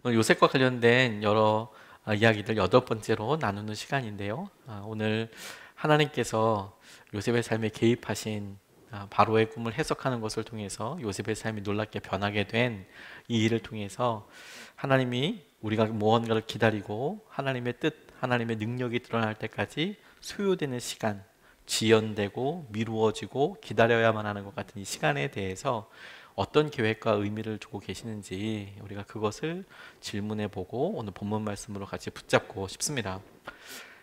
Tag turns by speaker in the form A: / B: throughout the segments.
A: 오늘 요셉과 관련된 여러 이야기들 8번째로 나누는 시간인데요. 오늘 하나님께서 요셉의 삶에 개입하신 바로의 꿈을 해석하는 것을 통해서 요셉의 삶이 놀랍게 변하게 된 이 일을 통해서 하나님이 우리가 무언가를 기다리고 하나님의 뜻, 하나님의 능력이 드러날 때까지 소요되는 시간, 지연되고 미루어지고 기다려야만 하는 것 같은 이 시간에 대해서 어떤 계획과 의미를 두고 계시는지 우리가 그것을 질문해 보고 오늘 본문 말씀으로 같이 붙잡고 싶습니다.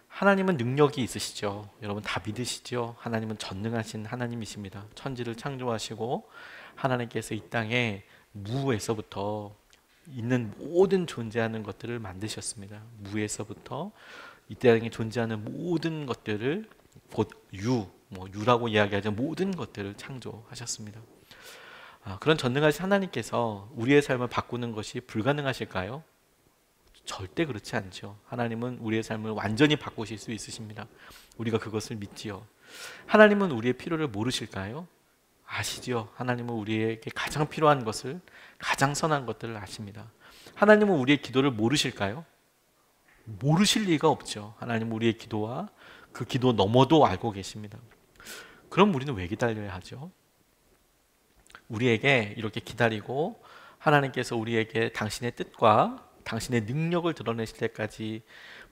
A: 하나님은 능력이 있으시죠. 여러분 다 믿으시죠? 하나님은 전능하신 하나님이십니다. 천지를 창조하시고 하나님께서 이 땅에 무에서부터 있는 모든 존재하는 것들을 만드셨습니다. 무에서부터 이 땅에 존재하는 모든 것들을 곧 유라고 이야기하죠. 모든 것들을 창조하셨습니다. 그런 전능하신 하나님께서 우리의 삶을 바꾸는 것이 불가능하실까요? 절대 그렇지 않죠. 하나님은 우리의 삶을 완전히 바꾸실 수 있으십니다. 우리가 그것을 믿지요. 하나님은 우리의 필요를 모르실까요? 아시지요. 하나님은 우리에게 가장 필요한 것을, 가장 선한 것들을 아십니다. 하나님은 우리의 기도를 모르실까요? 모르실 리가 없죠. 하나님은 우리의 기도와 그 기도 너머도 알고 계십니다. 그럼 우리는 왜 기다려야 하죠? 우리에게 이렇게 기다리고 하나님께서 우리에게 당신의 뜻과 당신의 능력을 드러내실 때까지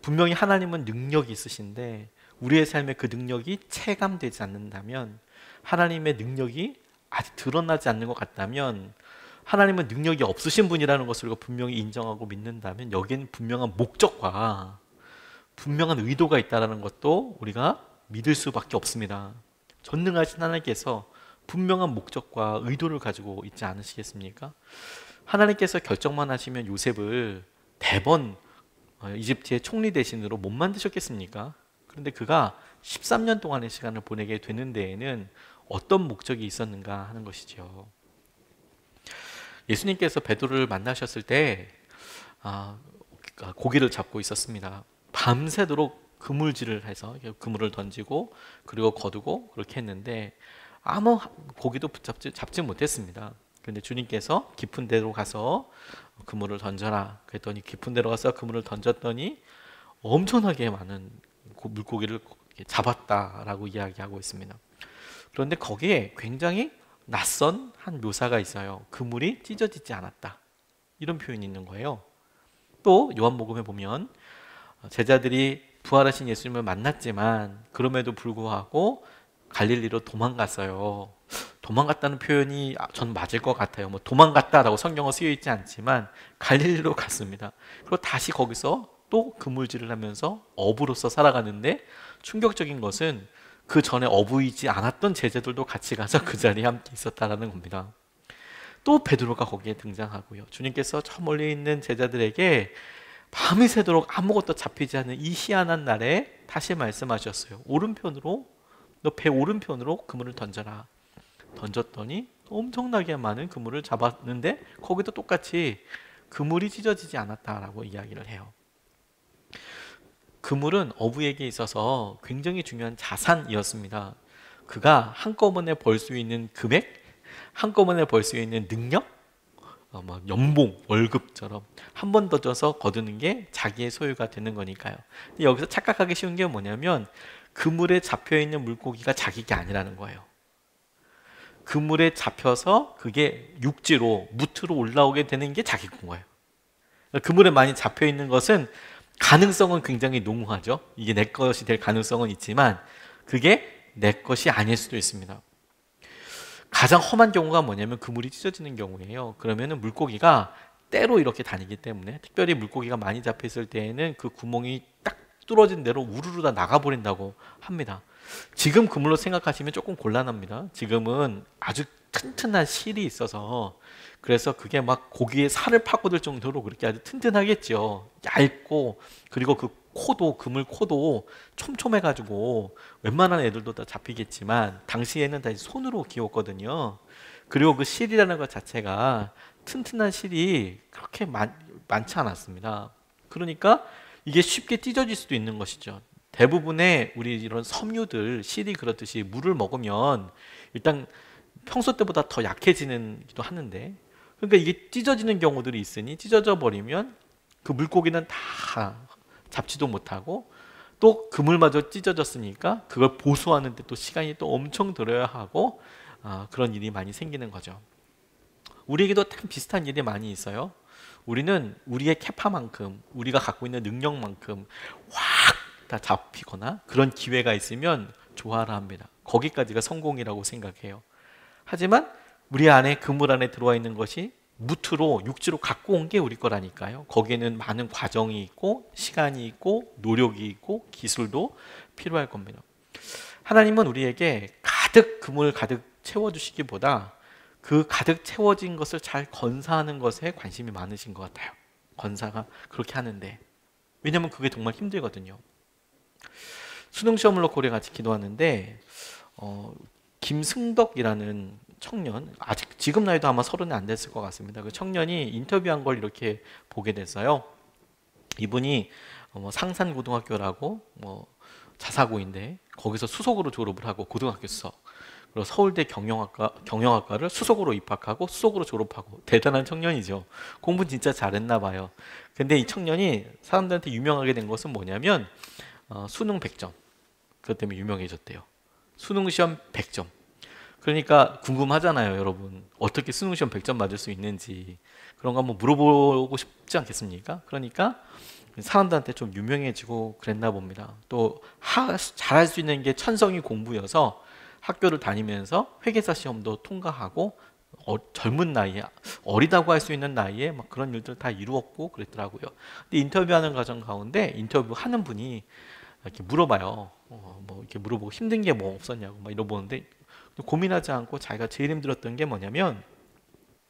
A: 분명히 하나님은 능력이 있으신데 우리의 삶에 그 능력이 체감되지 않는다면, 하나님의 능력이 아직 드러나지 않는 것 같다면, 하나님은 능력이 없으신 분이라는 것을 우리가 분명히 인정하고 믿는다면 여기에는 분명한 목적과 분명한 의도가 있다는 것도 우리가 믿을 수밖에 없습니다. 전능하신 하나님께서 분명한 목적과 의도를 가지고 있지 않으시겠습니까? 하나님께서 결정만 하시면 요셉을 대번 이집트의 총리 대신으로 못 만드셨겠습니까? 그런데 그가 13년 동안의 시간을 보내게 되는 데에는 어떤 목적이 있었는가 하는 것이죠. 예수님께서 베드로를 만나셨을 때 고기를 잡고 있었습니다. 밤새도록 그물질을 해서 그물을 던지고 그리고 거두고 그렇게 했는데 아무 고기도 잡지 못했습니다. 그런데 주님께서 깊은 데로 가서 그물을 던져라 그랬더니 깊은 데로 가서 그물을 던졌더니 엄청나게 많은 물고기를 잡았다라고 이야기하고 있습니다. 그런데 거기에 굉장히 낯선 한 묘사가 있어요. 그물이 찢어지지 않았다, 이런 표현이 있는 거예요. 또 요한복음에 보면 제자들이 부활하신 예수님을 만났지만 그럼에도 불구하고 갈릴리로 도망갔어요. 도망갔다는 표현이 전 맞을 것 같아요. 뭐 도망갔다라고 성경은 쓰여 있지 않지만 갈릴리로 갔습니다. 그리고 다시 거기서 또 그물질을 하면서 어부로서 살아가는데, 충격적인 것은 그 전에 어부이지 않았던 제자들도 같이 가서 그 자리에 함께 있었다는 겁니다. 또 베드로가 거기에 등장하고요. 주님께서 저 멀리 있는 제자들에게 밤이 새도록 아무것도 잡히지 않는 이 희한한 날에 다시 말씀하셨어요. 오른편으로, 너 배 오른편으로 그물을 던져라. 던졌더니 엄청나게 많은 그물을 잡았는데 거기도 똑같이 그물이 찢어지지 않았다라고 이야기를 해요. 그물은 어부에게 있어서 굉장히 중요한 자산이었습니다. 그가 한꺼번에 벌 수 있는 금액, 한꺼번에 벌 수 있는 능력, 연봉, 월급처럼 한 번 더 줘서 거두는 게 자기의 소유가 되는 거니까요. 근데 여기서 착각하기 쉬운 게 뭐냐면 그물에 잡혀있는 물고기가 자기가 아니라는 거예요. 그물에 잡혀서 그게 육지로, 무트로 올라오게 되는 게 자기 거예요. 그물에 많이 잡혀있는 것은 가능성은 굉장히 농후하죠. 이게 내 것이 될 가능성은 있지만 그게 내 것이 아닐 수도 있습니다. 가장 험한 경우가 뭐냐면 그물이 찢어지는 경우예요. 그러면은 물고기가 때로 이렇게 다니기 때문에, 특별히 물고기가 많이 잡혔을 때에는 그 구멍이 딱 뚫어진 대로 우르르 다 나가버린다고 합니다. 지금 그물로 생각하시면 조금 곤란합니다. 지금은 아주 튼튼한 실이 있어서, 그래서 그게 막 고기에 살을 파고들 정도로 그렇게 아주 튼튼하겠죠. 얇고, 그리고 그 코도, 그물 코도 촘촘해가지고 웬만한 애들도 다 잡히겠지만 당시에는 다 손으로 기웠거든요. 그리고 그 실이라는 것 자체가, 튼튼한 실이 그렇게 많지 않았습니다. 그러니까 이게 쉽게 찢어질 수도 있는 것이죠. 대부분의 우리 이런 섬유들, 실이 그렇듯이 물을 먹으면 일단 평소 때보다 더 약해지기도 하는데, 그러니까 이게 찢어지는 경우들이 있으니 찢어져 버리면 그 물고기는 다 잡지도 못하고 또 그물마저 찢어졌으니까 그걸 보수하는데 또 시간이 또 엄청 들어야 하고 그런 일이 많이 생기는 거죠. 우리에게도 참 비슷한 일이 많이 있어요. 우리는 우리의 캐파만큼 우리가 갖고 있는 능력만큼 확 다 잡히거나 그런 기회가 있으면 좋아라 합니다. 거기까지가 성공이라고 생각해요. 하지만 우리 안에 그물 안에 들어와 있는 것이 무트로 육지로 갖고 온 게 우리 거라니까요. 거기에는 많은 과정이 있고 시간이 있고 노력이 있고 기술도 필요할 겁니다. 하나님은 우리에게 가득 그물 가득 채워주시기보다 그 가득 채워진 것을 잘 건사하는 것에 관심이 많으신 것 같아요. 건사가 그렇게 하는데, 왜냐하면 그게 정말 힘들거든요. 수능 시험을 놓고 우리 같이 기도하는데 김승덕이라는 청년, 아직 지금 나이도 아마 30이 안 됐을 것 같습니다. 그 청년이 인터뷰한 걸 이렇게 보게 됐어요. 이분이 상산고등학교라고 자사고인데 거기서 수석으로 졸업을 하고 고등학교 수석, 그리고 서울대 경영학과를 수석으로 입학하고 수석으로 졸업하고 대단한 청년이죠. 공부 진짜 잘했나 봐요. 근데 이 청년이 사람들한테 유명하게 된 것은 뭐냐면 수능 100점. 그것 때문에 유명해졌대요. 수능 시험 100점. 그러니까 궁금하잖아요, 여러분. 어떻게 수능 시험 100점 맞을 수 있는지 그런 거 한번 물어보고 싶지 않겠습니까? 그러니까 사람들한테 좀 유명해지고 그랬나 봅니다. 또 잘할 수 있는 게 천성이 공부여서 학교를 다니면서 회계사 시험도 통과하고 젊은 나이에, 어리다고 할 수 있는 나이에 막 그런 일들 다 이루었고 그랬더라고요. 근데 인터뷰하는 과정 가운데 인터뷰하는 분이 이렇게 물어봐요. 이렇게 물어보고 힘든 게 뭐 없었냐고 막 이러보는데, 고민하지 않고 자기가 제일 힘들었던 게 뭐냐면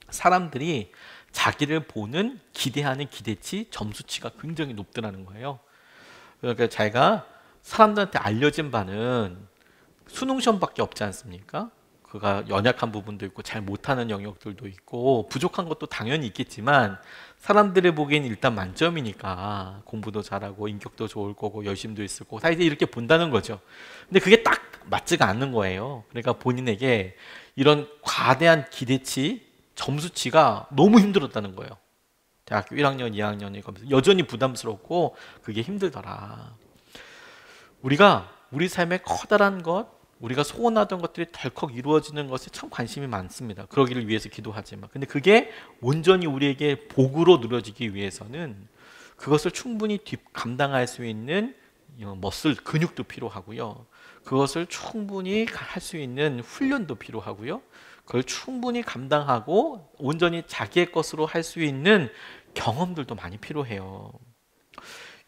A: 사람들이 자기를 보는 기대하는 기대치, 점수치가 굉장히 높더라는 거예요. 그러니까 자기가 사람들한테 알려진 바는 수능 시험밖에 없지 않습니까? 그가 연약한 부분도 있고 잘 못하는 영역들도 있고 부족한 것도 당연히 있겠지만 사람들의 보기엔 일단 만점이니까 공부도 잘하고 인격도 좋을 거고 열심도 있을 거고 다 이제 이렇게 본다는 거죠. 근데 그게 딱 맞지가 않는 거예요. 그러니까 본인에게 이런 과대한 기대치, 점수치가 너무 힘들었다는 거예요. 대학교 1학년, 2학년에 가면서 여전히 부담스럽고 그게 힘들더라. 우리가 우리 삶의 커다란 것, 우리가 소원하던 것들이 덜컥 이루어지는 것에 참 관심이 많습니다. 그러기를 위해서 기도하지만, 근데 그게 온전히 우리에게 복으로 누려지기 위해서는 그것을 충분히 감당할 수 있는 머슬, 근육도 필요하고요. 그것을 충분히 할 수 있는 훈련도 필요하고요. 그걸 충분히 감당하고 온전히 자기의 것으로 할 수 있는 경험들도 많이 필요해요.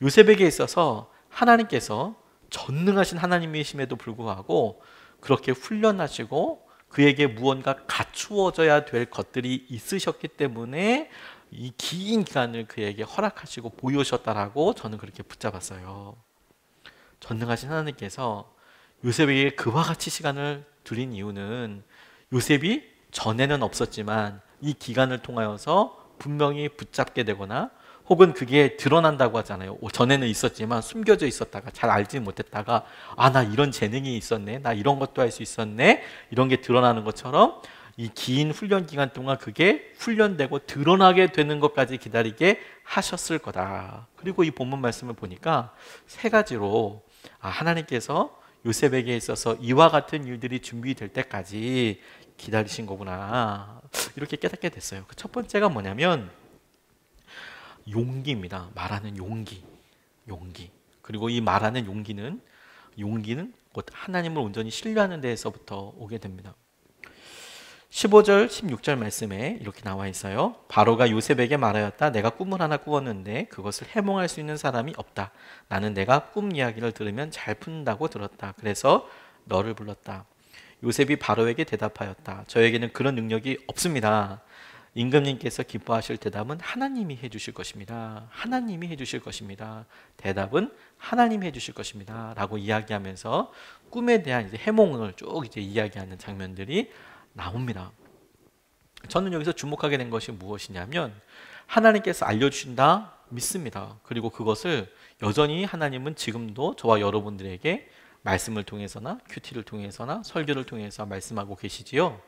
A: 요셉에게 있어서 하나님께서 전능하신 하나님이심에도 불구하고 그렇게 훈련하시고 그에게 무언가 갖추어져야 될 것들이 있으셨기 때문에 이 긴 기간을 그에게 허락하시고 보여주셨다라고 저는 그렇게 붙잡았어요. 전능하신 하나님께서 요셉에게 그와 같이 시간을 드린 이유는 요셉이 전에는 없었지만 이 기간을 통하여서 분명히 붙잡게 되거나 혹은 그게 드러난다고 하잖아요. 전에는 있었지만 숨겨져 있었다가 잘 알지 못했다가 나 이런 재능이 있었네, 나 이런 것도 할 수 있었네, 이런 게 드러나는 것처럼 이 긴 훈련 기간 동안 그게 훈련되고 드러나게 되는 것까지 기다리게 하셨을 거다. 그리고 이 본문 말씀을 보니까 세 가지로 하나님께서 요셉에게 있어서 이와 같은 일들이 준비될 때까지 기다리신 거구나, 이렇게 깨닫게 됐어요. 그 첫 번째가 뭐냐면 용기입니다. 말하는 용기. 그리고 이 말하는 용기는 곧 하나님을 온전히 신뢰하는 데에서부터 오게 됩니다. 15절, 16절 말씀에 이렇게 나와 있어요. 바로가 요셉에게 말하였다. 내가 꿈을 하나 꾸었는데 그것을 해몽할 수 있는 사람이 없다. 나는 내가 꿈 이야기를 들으면 잘 푼다고 들었다. 그래서 너를 불렀다. 요셉이 바로에게 대답하였다. 저에게는 그런 능력이 없습니다. 임금님께서 기뻐하실 대답은 하나님이 해주실 것입니다. 하나님이 해주실 것입니다. 대답은 하나님이 해주실 것입니다. 라고 이야기하면서 꿈에 대한 이제 해몽을 쭉 이제 이야기하는 장면들이 나옵니다. 저는 여기서 주목하게 된 것이 무엇이냐면 하나님께서 알려주신다 믿습니다. 그리고 그것을 여전히 하나님은 지금도 저와 여러분들에게 말씀을 통해서나 큐티를 통해서나 설교를 통해서 말씀하고 계시지요.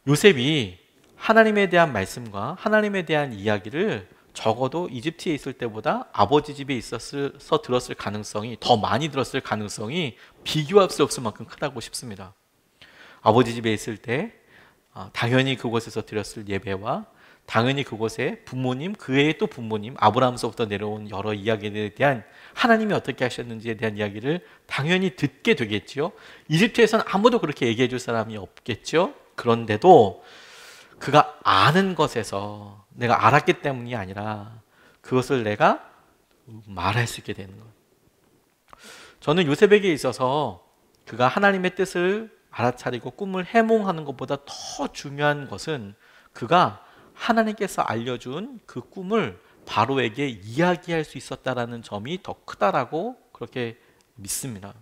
A: 요셉이 하나님에 대한 말씀과 하나님에 대한 이야기를 적어도 이집트에 있을 때보다 아버지 집에 있어서 들었을 가능성이, 더 많이 들었을 가능성이 비교할 수 없을 만큼 크다고 싶습니다. 아버지 집에 있을 때 당연히 그곳에서 드렸을 예배와 당연히 그곳에 부모님, 그 외에 또 부모님, 아브라함서부터 내려온 여러 이야기들에 대한 하나님이 어떻게 하셨는지에 대한 이야기를 당연히 듣게 되겠죠. 이집트에서는 아무도 그렇게 얘기해 줄 사람이 없겠죠. 그런데도 그가 아는 것에서 내가 알았기 때문이 아니라 그것을 내가 말할 수 있게 되는 것. 저는 요셉에게 있어서 그가 하나님의 뜻을 알아차리고 꿈을 해몽하는 것보다 더 중요한 것은 그가 하나님께서 알려준 그 꿈을 바로에게 이야기할 수 있었다라는 점이 더 크다라고 그렇게 믿습니다.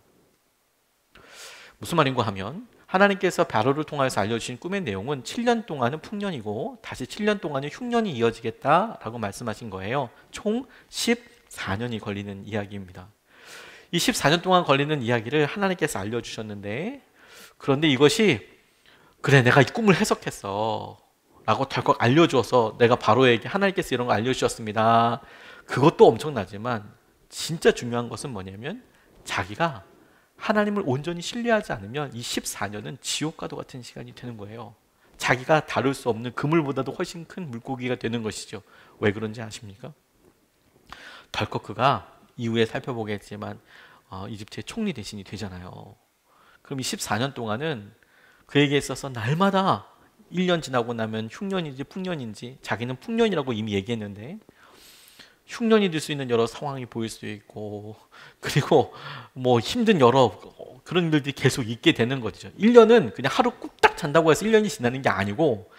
A: 무슨 말인가 하면 하나님께서 바로를 통해서 알려주신 꿈의 내용은 7년 동안은 풍년이고 다시 7년 동안은 흉년이 이어지겠다라고 말씀하신 거예요. 총 14년이 걸리는 이야기입니다. 이 14년 동안 걸리는 이야기를 하나님께서 알려주셨는데, 그런데 이것이 그래 내가 이 꿈을 해석했어 라고 덜컥 알려주어서 내가 바로에게 하나님께서 이런 거 알려주셨습니다, 그것도 엄청나지만 진짜 중요한 것은 뭐냐면 자기가 하나님을 온전히 신뢰하지 않으면 이 14년은 지옥과도 같은 시간이 되는 거예요. 자기가 다룰 수 없는 그물보다도 훨씬 큰 물고기가 되는 것이죠. 왜 그런지 아십니까? 덜컥 그가 이후에 살펴보겠지만 이집트의 총리 대신이 되잖아요. 그럼 이 14년 동안은 그에게 있어서 날마다 1년 지나고 나면 흉년인지 풍년인지, 자기는 풍년이라고 이미 얘기했는데 흉년이 될 수 있는 여러 상황이 보일 수 있고, 그리고 뭐 힘든 여러 그런 일들이 계속 있게 되는 거죠. 1년은 그냥 하루 꾹딱 잔다고 해서 1년이 지나는 게 아니고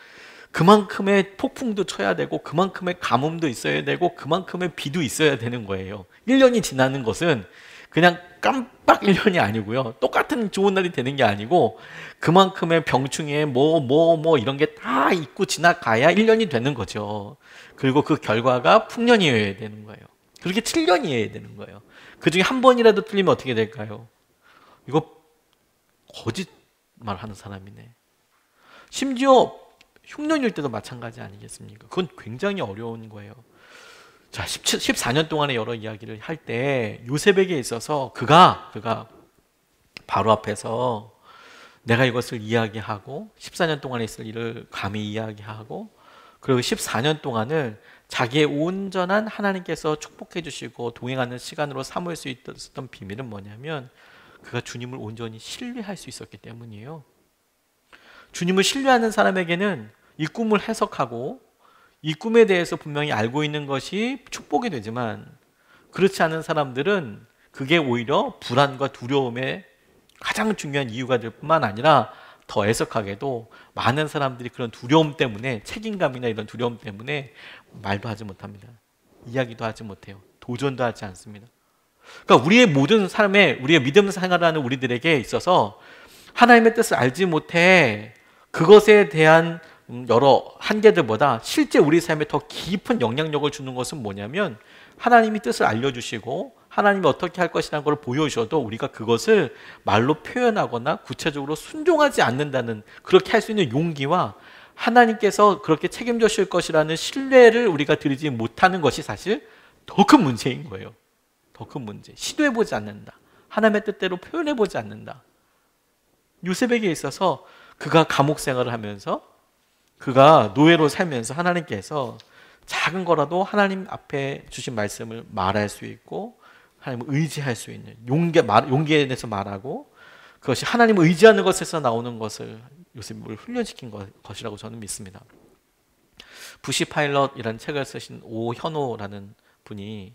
A: 그만큼의 폭풍도 쳐야 되고 그만큼의 가뭄도 있어야 되고 그만큼의 비도 있어야 되는 거예요. 1년이 지나는 것은 그냥 깜빡 1년이 아니고요, 똑같은 좋은 날이 되는 게 아니고 그만큼의 병충해 뭐 이런 게 다 있고 지나가야 1년이 되는 거죠. 그리고 그 결과가 풍년이어야 되는 거예요. 그렇게 7년이어야 되는 거예요. 그 중에 한 번이라도 틀리면 어떻게 될까요? 이거 거짓말 하는 사람이네. 심지어 흉년일 때도 마찬가지 아니겠습니까? 그건 굉장히 어려운 거예요. 자, 14년 동안의 여러 이야기를 할 때 요셉에게 있어서 그가 바로 앞에서 내가 이것을 이야기하고 14년 동안에 있을 일을 감히 이야기하고, 그리고 14년 동안을 자기의 온전한 하나님께서 축복해 주시고 동행하는 시간으로 삼을 수 있었던 비밀은 뭐냐면 그가 주님을 온전히 신뢰할 수 있었기 때문이에요. 주님을 신뢰하는 사람에게는 이 꿈을 해석하고 이 꿈에 대해서 분명히 알고 있는 것이 축복이 되지만, 그렇지 않은 사람들은 그게 오히려 불안과 두려움의 가장 중요한 이유가 될 뿐만 아니라 더 애석하게도 많은 사람들이 그런 두려움 때문에, 책임감이나 이런 두려움 때문에 말도 하지 못합니다. 이야기도 하지 못해요. 도전도 하지 않습니다. 그러니까 우리의 모든 삶에, 우리의 믿음 생활하는 우리들에게 있어서 하나님의 뜻을 알지 못해 그것에 대한 여러 한계들보다 실제 우리 삶에 더 깊은 영향력을 주는 것은 뭐냐면 하나님이 뜻을 알려주시고 하나님이 어떻게 할 것이라는 걸 보여주셔도 우리가 그것을 말로 표현하거나 구체적으로 순종하지 않는다는, 그렇게 할 수 있는 용기와 하나님께서 그렇게 책임져 주실 것이라는 신뢰를 우리가 드리지 못하는 것이 사실 더 큰 문제인 거예요. 더 큰 문제. 시도해보지 않는다. 하나님의 뜻대로 표현해보지 않는다. 요셉에게 있어서 그가 감옥 생활을 하면서, 그가 노예로 살면서 하나님께서 작은 거라도 하나님 앞에 주신 말씀을 말할 수 있고 하나님을 의지할 수 있는 용기에 대해서 말하고, 그것이 하나님을 의지하는 것에서 나오는 것을 요셉을 훈련시킨 것이라고 저는 믿습니다. 부시 파일럿이라는 책을 쓰신 오현호라는 분이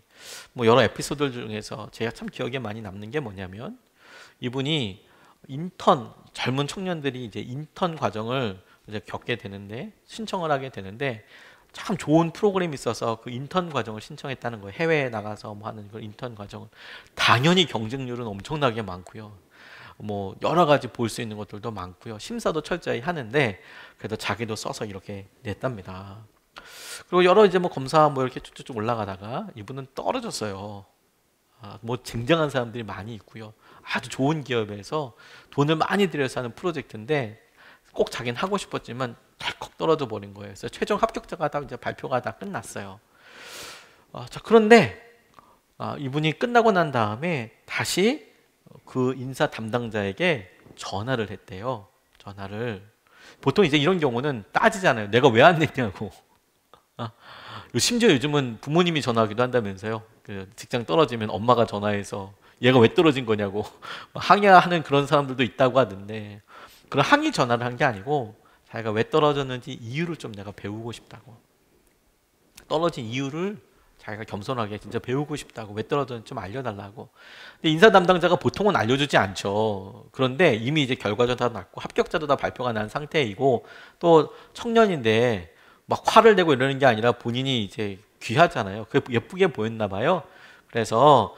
A: 뭐 여러 에피소드 중에서 제가 참 기억에 많이 남는 게 뭐냐면, 이분이 젊은 청년들이 이제 인턴 과정을 이제 겪게 되는데, 신청을 하게 되는데 참 좋은 프로그램이 있어서 그 인턴 과정을 신청했다는 거예요. 해외에 나가서 뭐 하는 그 인턴 과정은 당연히 경쟁률은 엄청나게 많고요. 뭐 여러 가지 볼 수 있는 것들도 많고요. 심사도 철저히 하는데 그래도 자기도 써서 이렇게 냈답니다. 그리고 여러 이제 뭐 검사 뭐 이렇게 쭉쭉 올라가다가 이분은 떨어졌어요. 뭐 쟁쟁한 사람들이 많이 있고요. 아주 좋은 기업에서 돈을 많이 들여서 하는 프로젝트인데 꼭 자기는 하고 싶었지만 덜컥 떨어져 버린 거예요. 그래서 최종 합격자가 다 이제 발표가 다 끝났어요. 자, 그런데 이분이 끝나고 난 다음에 다시 그 인사 담당자에게 전화를 했대요. 전화를. 보통 이제 이런 경우는 따지잖아요. 내가 왜 안 냈냐고. 심지어 요즘은 부모님이 전화하기도 한다면서요. 그 직장 떨어지면 엄마가 전화해서 얘가 왜 떨어진 거냐고 항의하는 그런 사람들도 있다고 하던데, 그런 항의 전화를 한 게 아니고 자기가 왜 떨어졌는지 이유를 좀 내가 배우고 싶다고. 떨어진 이유를 자기가 겸손하게 진짜 배우고 싶다고, 왜 떨어졌는지 좀 알려달라고. 근데 인사 담당자가 보통은 알려주지 않죠. 그런데 이미 이제 결과도 다 났고 합격자도 다 발표가 난 상태이고 또 청년인데 막 화를 내고 이러는 게 아니라 본인이 이제 귀하잖아요. 그게 예쁘게 보였나 봐요. 그래서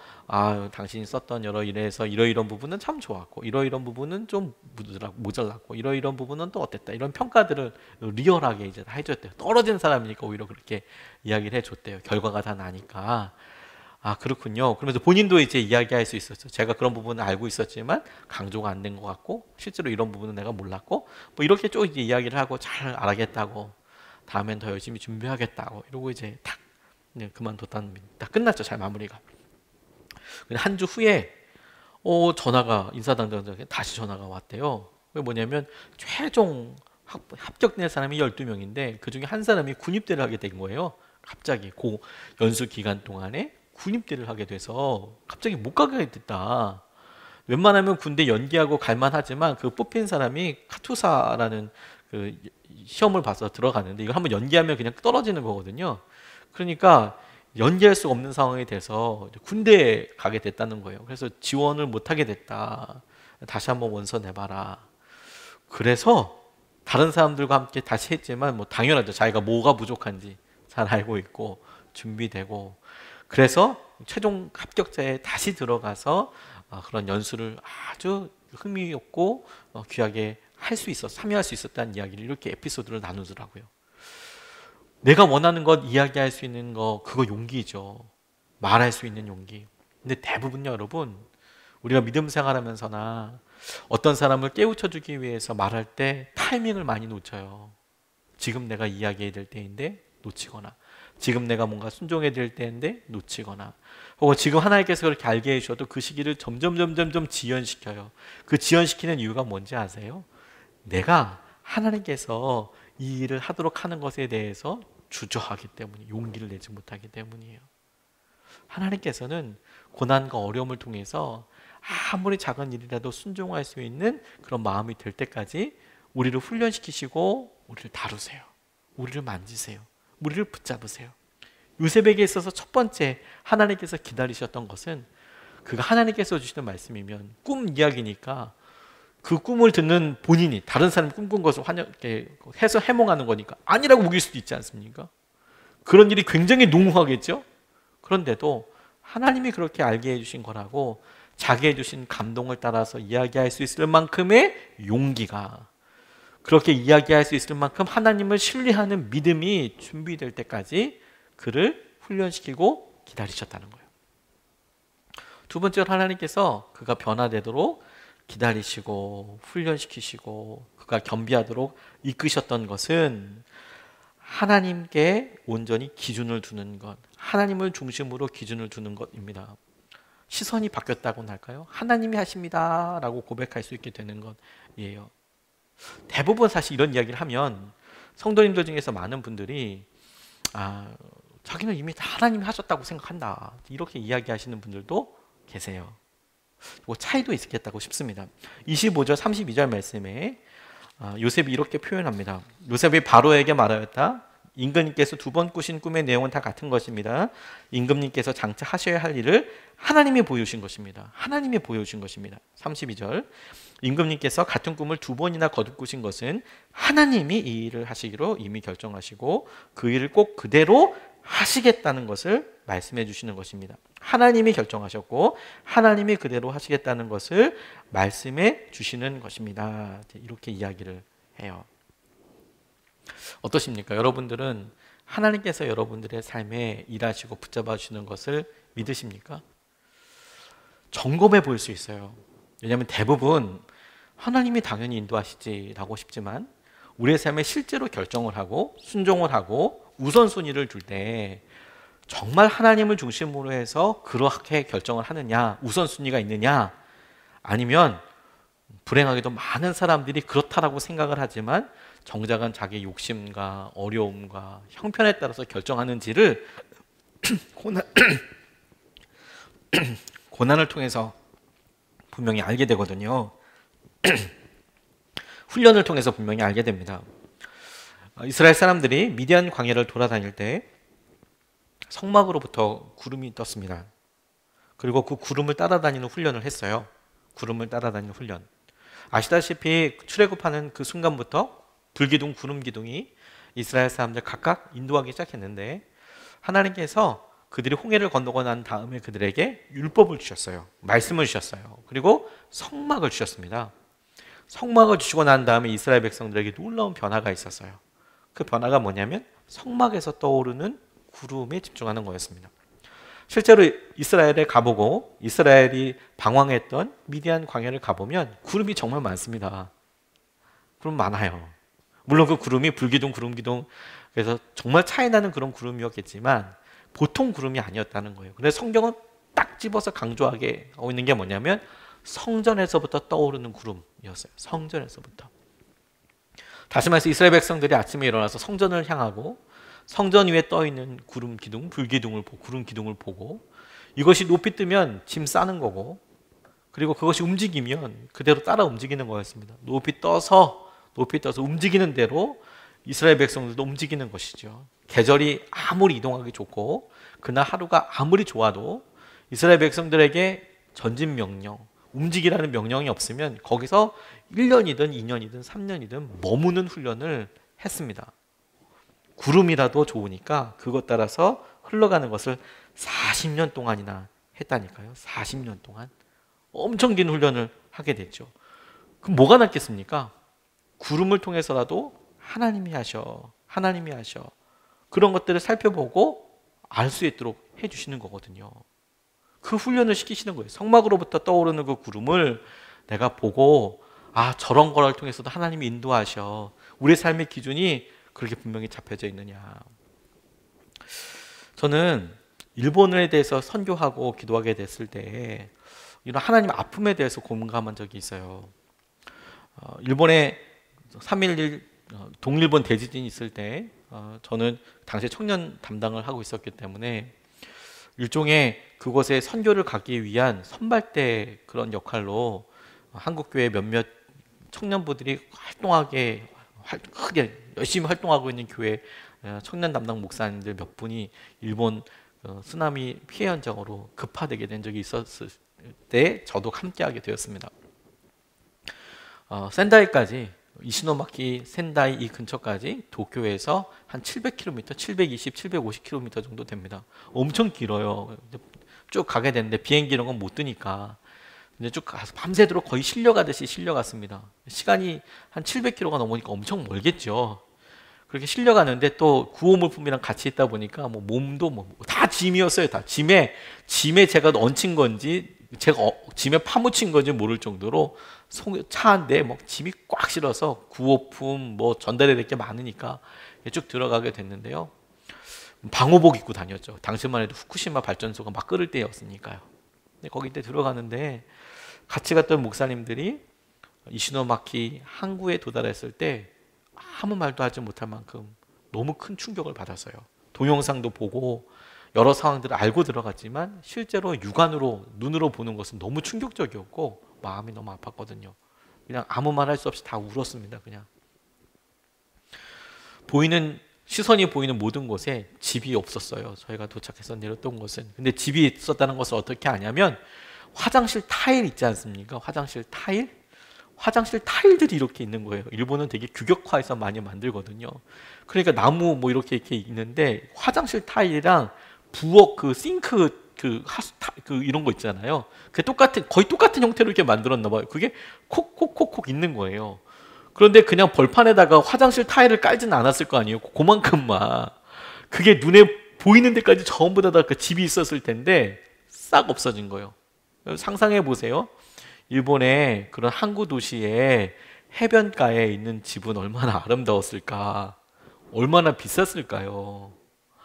A: 당신이 썼던 여러 일에서 이러이런 부분은 참 좋았고 이러이런 부분은 좀 모자랐고 이러이런 부분은 또 어땠다, 이런 평가들을 리얼하게 이제 다 해줬대요. 떨어진 사람이니까 오히려 그렇게 이야기를 해줬대요. 결과가 다 나니까. 그렇군요. 그러면서 본인도 이제 이야기할 수 있었죠. 제가 그런 부분은 알고 있었지만 강조가 안 된 것 같고 실제로 이런 부분은 내가 몰랐고 뭐 이렇게 쭉 이제 이야기를 하고 잘 알아겠다고, 다음엔 더 열심히 준비하겠다고 이러고 이제 탁 그만뒀다는, 다 끝났죠. 잘 마무리가. 근데 한 주 후에 전화가, 인사 담당자에게 다시 전화가 왔대요. 그게 뭐냐면 최종 합격된 사람이 12명인데 그 중에 한 사람이 군입대를 하게 된 거예요. 갑자기 고 연수 기간 동안에 군입대를 하게 돼서 갑자기 못 가게 됐다. 웬만하면 군대 연기하고 갈만하지만 그 뽑힌 사람이 카투사라는 그 시험을 봐서 들어가는데 이거 한번 연기하면 그냥 떨어지는 거거든요. 그러니까 연기할 수 없는 상황이 돼서 군대에 가게 됐다는 거예요. 그래서 지원을 못하게 됐다. 다시 한번 원서 내봐라. 그래서 다른 사람들과 함께 다시 했지만 뭐 당연하죠. 자기가 뭐가 부족한지 잘 알고 있고 준비되고, 그래서 최종 합격자에 다시 들어가서 그런 연수를 아주 흥미롭고 귀하게 할 수 있어, 참여할 수 있었다는 이야기를 이렇게 에피소드를 나누더라고요. 내가 원하는 것 이야기할 수 있는 거, 그거 용기죠. 말할 수 있는 용기. 근데 대부분요, 여러분, 우리가 믿음 생활하면서나 어떤 사람을 깨우쳐 주기 위해서 말할 때 타이밍을 많이 놓쳐요. 지금 내가 이야기해야 될 때인데 놓치거나, 지금 내가 뭔가 순종해야 될 때인데 놓치거나, 혹은 지금 하나님께서 그렇게 알게 해주셔도 그 시기를 점점 지연시켜요. 그 지연시키는 이유가 뭔지 아세요? 내가 하나님께서 이 일을 하도록 하는 것에 대해서 주저하기 때문에, 용기를 내지 못하기 때문이에요. 하나님께서는 고난과 어려움을 통해서 아무리 작은 일이라도 순종할 수 있는 그런 마음이 될 때까지 우리를 훈련시키시고 우리를 다루세요. 우리를 만지세요. 우리를 붙잡으세요. 요셉에게 있어서 첫 번째 하나님께서 기다리셨던 것은, 그가 하나님께서 주시는 말씀이면 꿈 이야기니까 그 꿈을 듣는 본인이 다른 사람이 꿈꾼 것을 해서 해몽하는 거니까 아니라고 우길 수도 있지 않습니까? 그런 일이 굉장히 농후하겠죠? 그런데도 하나님이 그렇게 알게 해주신 거라고 자기 해주신 감동을 따라서 이야기할 수 있을 만큼의 용기가, 그렇게 이야기할 수 있을 만큼 하나님을 신뢰하는 믿음이 준비될 때까지 그를 훈련시키고 기다리셨다는 거예요. 두 번째로 하나님께서 그가 변화되도록 기다리시고 훈련시키시고 그가 겸비하도록 이끄셨던 것은 하나님께 온전히 기준을 두는 것, 하나님을 중심으로 기준을 두는 것입니다. 시선이 바뀌었다고는 할까요? 하나님이 하십니다 라고 고백할 수 있게 되는 것이에요. 대부분 사실 이런 이야기를 하면 성도님들 중에서 많은 분들이 자기는 이미 다 하나님이 하셨다고 생각한다, 이렇게 이야기하시는 분들도 계세요. 뭐 차이도 있겠다고 싶습니다. 25절 32절 말씀에 요셉이 이렇게 표현합니다. 요셉이 바로에게 말하였다. 임금님께서 두 번 꾸신 꿈의 내용은 다 같은 것입니다. 임금님께서 장차 하셔야 할 일을 하나님이 보여주신 것입니다. 하나님이 보여주신 것입니다. 32절 임금님께서 같은 꿈을 두 번이나 거듭 꾸신 것은 하나님이 이 일을 하시기로 이미 결정하시고 그 일을 꼭 그대로 하시겠다는 것을 말씀해 주시는 것입니다. 하나님이 결정하셨고 하나님이 그대로 하시겠다는 것을 말씀해 주시는 것입니다. 이렇게 이야기를 해요. 어떠십니까? 여러분들은 하나님께서 여러분들의 삶에 일하시고 붙잡아 주시는 것을 믿으십니까? 점검해 볼 수 있어요. 왜냐하면 대부분 하나님이 당연히 인도하시지라고 싶지만 우리의 삶에 실제로 결정을 하고 순종을 하고 우선순위를 둘 때 정말 하나님을 중심으로 해서 그렇게 결정을 하느냐, 우선순위가 있느냐, 아니면 불행하게도 많은 사람들이 그렇다라고 생각을 하지만 정작은 자기 욕심과 어려움과 형편에 따라서 결정하는지를 고난을 통해서 분명히 알게 되거든요. 훈련을 통해서 분명히 알게 됩니다. 이스라엘 사람들이 미디안 광야를 돌아다닐 때 성막으로부터 구름이 떴습니다. 그리고 그 구름을 따라다니는 훈련을 했어요. 구름을 따라다니는 훈련. 아시다시피 출애굽하는 그 순간부터 불기둥, 구름기둥이 이스라엘 사람들 각각 인도하기 시작했는데 하나님께서 그들이 홍해를 건너고 난 다음에 그들에게 율법을 주셨어요. 말씀을 주셨어요. 그리고 성막을 주셨습니다. 성막을 주시고 난 다음에 이스라엘 백성들에게 놀라운 변화가 있었어요. 그 변화가 뭐냐면 성막에서 떠오르는 구름에 집중하는 거였습니다. 실제로 이스라엘에 가보고 이스라엘이 방황했던 미디안 광야를 가보면 구름이 정말 많습니다. 구름 많아요. 물론 그 구름이 불기둥, 구름기둥, 그래서 정말 차이나는 그런 구름이었겠지만 보통 구름이 아니었다는 거예요. 그래서 성경은 딱 집어서 강조하게 하고 있는 게 뭐냐면 성전에서부터 떠오르는 구름이었어요. 성전에서부터. 다시 말해서 이스라엘 백성들이 아침에 일어나서 성전을 향하고 성전 위에 떠 있는 구름 기둥, 불기둥을 보고 구름 기둥을 보고 이것이 높이 뜨면 짐 싸는 거고 그리고 그것이 움직이면 그대로 따라 움직이는 거였습니다. 높이 떠서 움직이는 대로 이스라엘 백성들도 움직이는 것이죠. 계절이 아무리 이동하기 좋고 그날 하루가 아무리 좋아도 이스라엘 백성들에게 전진 명령, 움직이라는 명령이 없으면 거기서 1년이든 2년이든 3년이든 머무는 훈련을 했습니다. 구름이라도 좋으니까 그것 따라서 흘러가는 것을 40년 동안이나 했다니까요. 40년 동안. 엄청 긴 훈련을 하게 됐죠. 그럼 뭐가 낫겠습니까? 구름을 통해서라도 하나님이 하셔. 그런 것들을 살펴보고 알 수 있도록 해주시는 거거든요. 그 훈련을 시키시는 거예요. 성막으로부터 떠오르는 그 구름을 내가 보고 저런 거를 통해서도 하나님이 인도하셔. 우리의 삶의 기준이 그렇게 분명히 잡혀져 있느냐. 저는 일본에 대해서 선교하고 기도하게 됐을 때 이런 하나님 아픔에 대해서 공감한 적이 있어요. 일본에 3.11 동일본 대지진이 있을 때 저는 당시 청년 담당을 하고 있었기 때문에 일종의 그곳에 선교를 가기 위한 선발대 그런 역할로 한국교회 몇몇 청년부들이 크게 열심히 활동하고 있는 교회 청년 담당 목사님들 몇 분이 일본 쓰나미 피해 현장으로 급파되게 된 적이 있었을 때 저도 함께하게 되었습니다. 센다이까지 이시노마키 센다이 이 근처까지 도쿄에서 한 700km, 720, 750km 정도 됩니다. 엄청 길어요. 쭉 가게 됐는데 비행기 이런 건 못 뜨니까 이제 쭉 가서 밤새도록 거의 실려가듯이 실려갔습니다. 시간이 한 700km가 넘으니까 엄청 멀겠죠. 그렇게 실려가는데 또 구호물품이랑 같이 있다 보니까 몸도 다 짐이었어요. 다 짐에 제가 얹힌 건지 제가 짐에 파묻힌 건지 모를 정도로 차 안에 짐이 꽉 실어서 구호품 전달해야 될 게 많으니까 쭉 들어가게 됐는데요. 방호복 입고 다녔죠. 당시만 해도 후쿠시마 발전소가 막 끓을 때였으니까요. 거기 때 들어가는데 같이 갔던 목사님들이 이시노마키 항구에 도달했을 때 아무 말도 하지 못할 만큼 너무 큰 충격을 받았어요. 동영상도 보고 여러 상황들을 알고 들어갔지만 실제로 육안으로 눈으로 보는 것은 너무 충격적이었고 마음이 너무 아팠거든요. 그냥 아무 말 할 수 없이 다 울었습니다. 그냥 시선이 보이는 모든 곳에 집이 없었어요. 저희가 도착해서 내렸던 곳은. 근데 집이 있었다는 것을 어떻게 아냐면 화장실 타일 있지 않습니까? 화장실 타일들이 이렇게 있는 거예요. 일본은 되게 규격화해서 많이 만들거든요. 그러니까 나무 이렇게 있는데 화장실 타일이랑 부엌 싱크 이런 거 있잖아요. 거의 똑같은 형태로 이렇게 만들었나 봐요. 그게 콕콕콕콕 있는 거예요. 그런데 그냥 벌판에다가 화장실 타일을 깔지는 않았을 거 아니에요. 그만큼만. 그게 눈에 보이는 데까지 전부 다 그 집이 있었을 텐데 싹 없어진 거예요. 상상해 보세요. 일본의 그런 항구 도시에 해변가에 있는 집은 얼마나 아름다웠을까? 얼마나 비쌌을까요?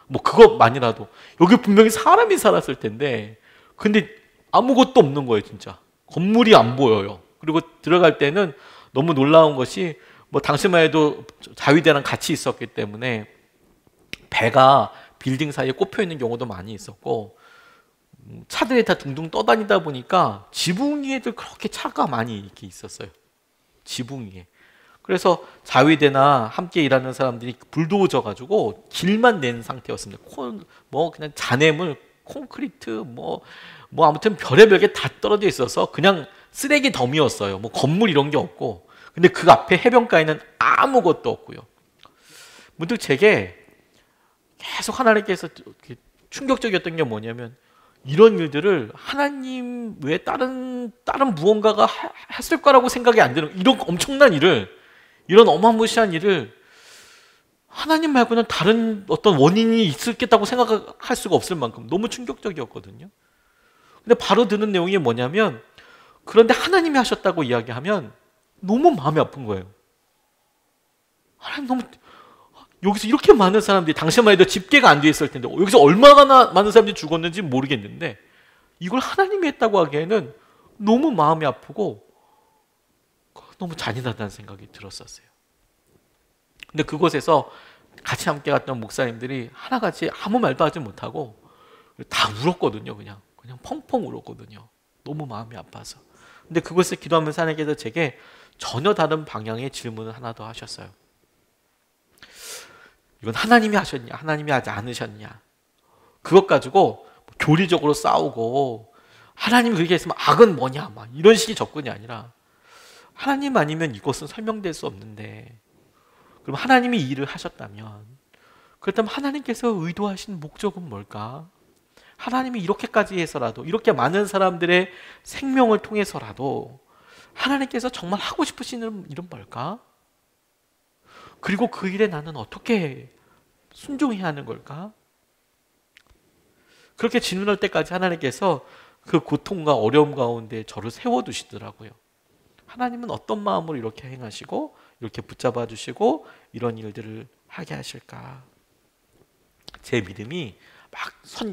A: 뭐 그것만이라도 여기 분명히 사람이 살았을 텐데 근데 아무것도 없는 거예요, 진짜. 건물이 안 보여요. 그리고 들어갈 때는 너무 놀라운 것이 뭐 당시만 해도 자위대랑 같이 있었기 때문에 배가 빌딩 사이에 꼽혀 있는 경우도 많이 있었고 차들이 다 둥둥 떠다니다 보니까 지붕 위에도 그렇게 차가 많이 이렇게 있었어요. 지붕 위에. 그래서 자위대나 함께 일하는 사람들이 불도저 가지고 길만 낸 상태였습니다. 뭐 그냥 잔해물, 콘크리트, 뭐 아무튼 별의별 게 다 떨어져 있어서 그냥 쓰레기 덤이었어요. 뭐 건물 이런 게 없고. 근데 그 앞에 해변가에는 아무것도 없고요. 문득 제게 계속 하나님께서 충격적이었던 게 뭐냐면 이런 일들을 하나님 외에 다른 무언가가 했을 거라고 생각이 안 드는 이런 엄청난 일을 이런 어마무시한 일을 하나님 말고는 다른 어떤 원인이 있겠다고 생각할 수가 없을 만큼 너무 충격적이었거든요. 근데 바로 드는 내용이 뭐냐면 그런데 하나님이 하셨다고 이야기하면 너무 마음이 아픈 거예요. 하나님 너무 여기서 이렇게 많은 사람들이 당시만 해도 집계가 안 돼 있을 텐데 여기서 얼마나 많은 사람들이 죽었는지 모르겠는데 이걸 하나님이 했다고 하기에는 너무 마음이 아프고 너무 잔인하다는 생각이 들었었어요. 근데 그곳에서 같이 함께 갔던 목사님들이 하나같이 아무 말도 하지 못하고 다 울었거든요. 그냥 펑펑 울었거든요. 너무 마음이 아파서. 근데 그곳에서 기도하면서 하나님께서 제게 전혀 다른 방향의 질문을 하나 더 하셨어요. 이건 하나님이 하셨냐? 하나님이 하지 않으셨냐? 그것 가지고 교리적으로 싸우고 하나님이 그렇게 했으면 악은 뭐냐? 막 이런 식의 접근이 아니라 하나님 아니면 이것은 설명될 수 없는데 그럼 하나님이 이 일을 하셨다면 그렇다면 하나님께서 의도하신 목적은 뭘까? 하나님이 이렇게까지 해서라도 이렇게 많은 사람들의 생명을 통해서라도 하나님께서 정말 하고 싶으신 일은 뭘까? 그리고 그 일에 나는 어떻게 순종해야 하는 걸까? 그렇게 질문할 때까지 하나님께서 그 고통과 어려움 가운데 저를 세워두시더라고요. 하나님은 어떤 마음으로 이렇게 행하시고 이렇게 붙잡아 주시고 이런 일들을 하게 하실까? 제 믿음이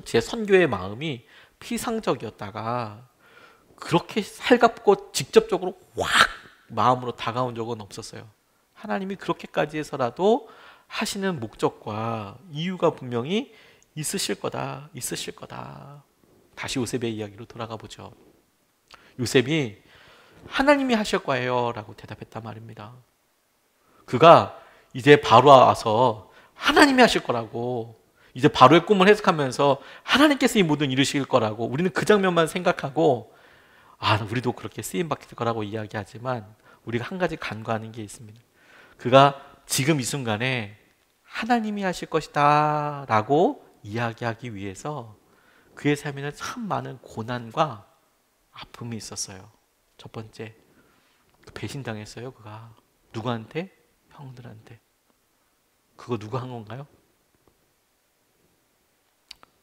A: 제 선교의 마음이 피상적이었다가 그렇게 살갑고 직접적으로 확 마음으로 다가온 적은 없었어요. 하나님이 그렇게까지 해서라도 하시는 목적과 이유가 분명히 있으실 거다. 다시 요셉의 이야기로 돌아가 보죠. 요셉이 하나님이 하실 거예요 라고 대답했단 말입니다. 그가 이제 바로 와서 하나님이 하실 거라고 이제 바로의 꿈을 해석하면서 하나님께서 이 모든 이루실 거라고 우리는 그 장면만 생각하고 우리도 그렇게 쓰임받을 거라고 이야기하지만 우리가 한 가지 간과하는 게 있습니다. 그가 지금 이 순간에 하나님이 하실 것이다 라고 이야기하기 위해서 그의 삶에는 참 많은 고난과 아픔이 있었어요. 첫 번째, 배신당했어요. 그가 누구한테? 형들한테. 그거 누가 한 건가요?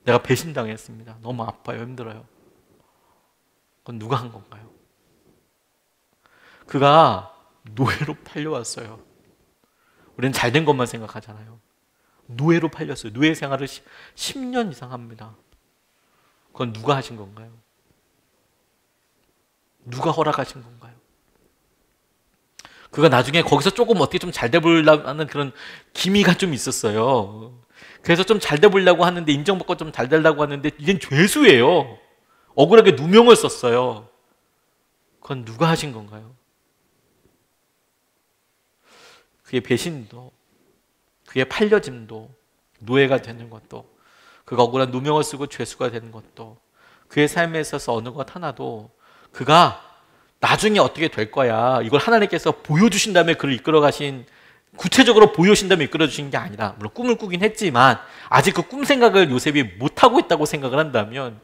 A: 내가 배신당했습니다. 너무 아파요. 힘들어요. 그건 누가 한 건가요? 그가 노예로 팔려왔어요. 우리는 잘된 것만 생각하잖아요. 노예로 팔렸어요. 노예 생활을 10년 이상 합니다. 그건 누가 하신 건가요? 누가 허락하신 건가요? 그가 나중에 거기서 조금 어떻게 좀 잘 돼보려고 하는 그런 기미가 좀 있었어요. 그래서 좀 잘 돼보려고 하는데 인정받고 좀 잘 되려고 하는데 이젠 죄수예요. 억울하게 누명을 썼어요. 그건 누가 하신 건가요? 그의 배신도, 그의 팔려짐도, 노예가 되는 것도, 그가 억울한 누명을 쓰고 죄수가 되는 것도, 그의 삶에 있어서 어느 것 하나도 그가 나중에 어떻게 될 거야 이걸 하나님께서 보여주신 다음에 그를 이끌어 가신 구체적으로 보여주신 다음에 이끌어 주신 게 아니라 물론 꿈을 꾸긴 했지만 아직 그 꿈 생각을 요셉이 못하고 있다고 생각을 한다면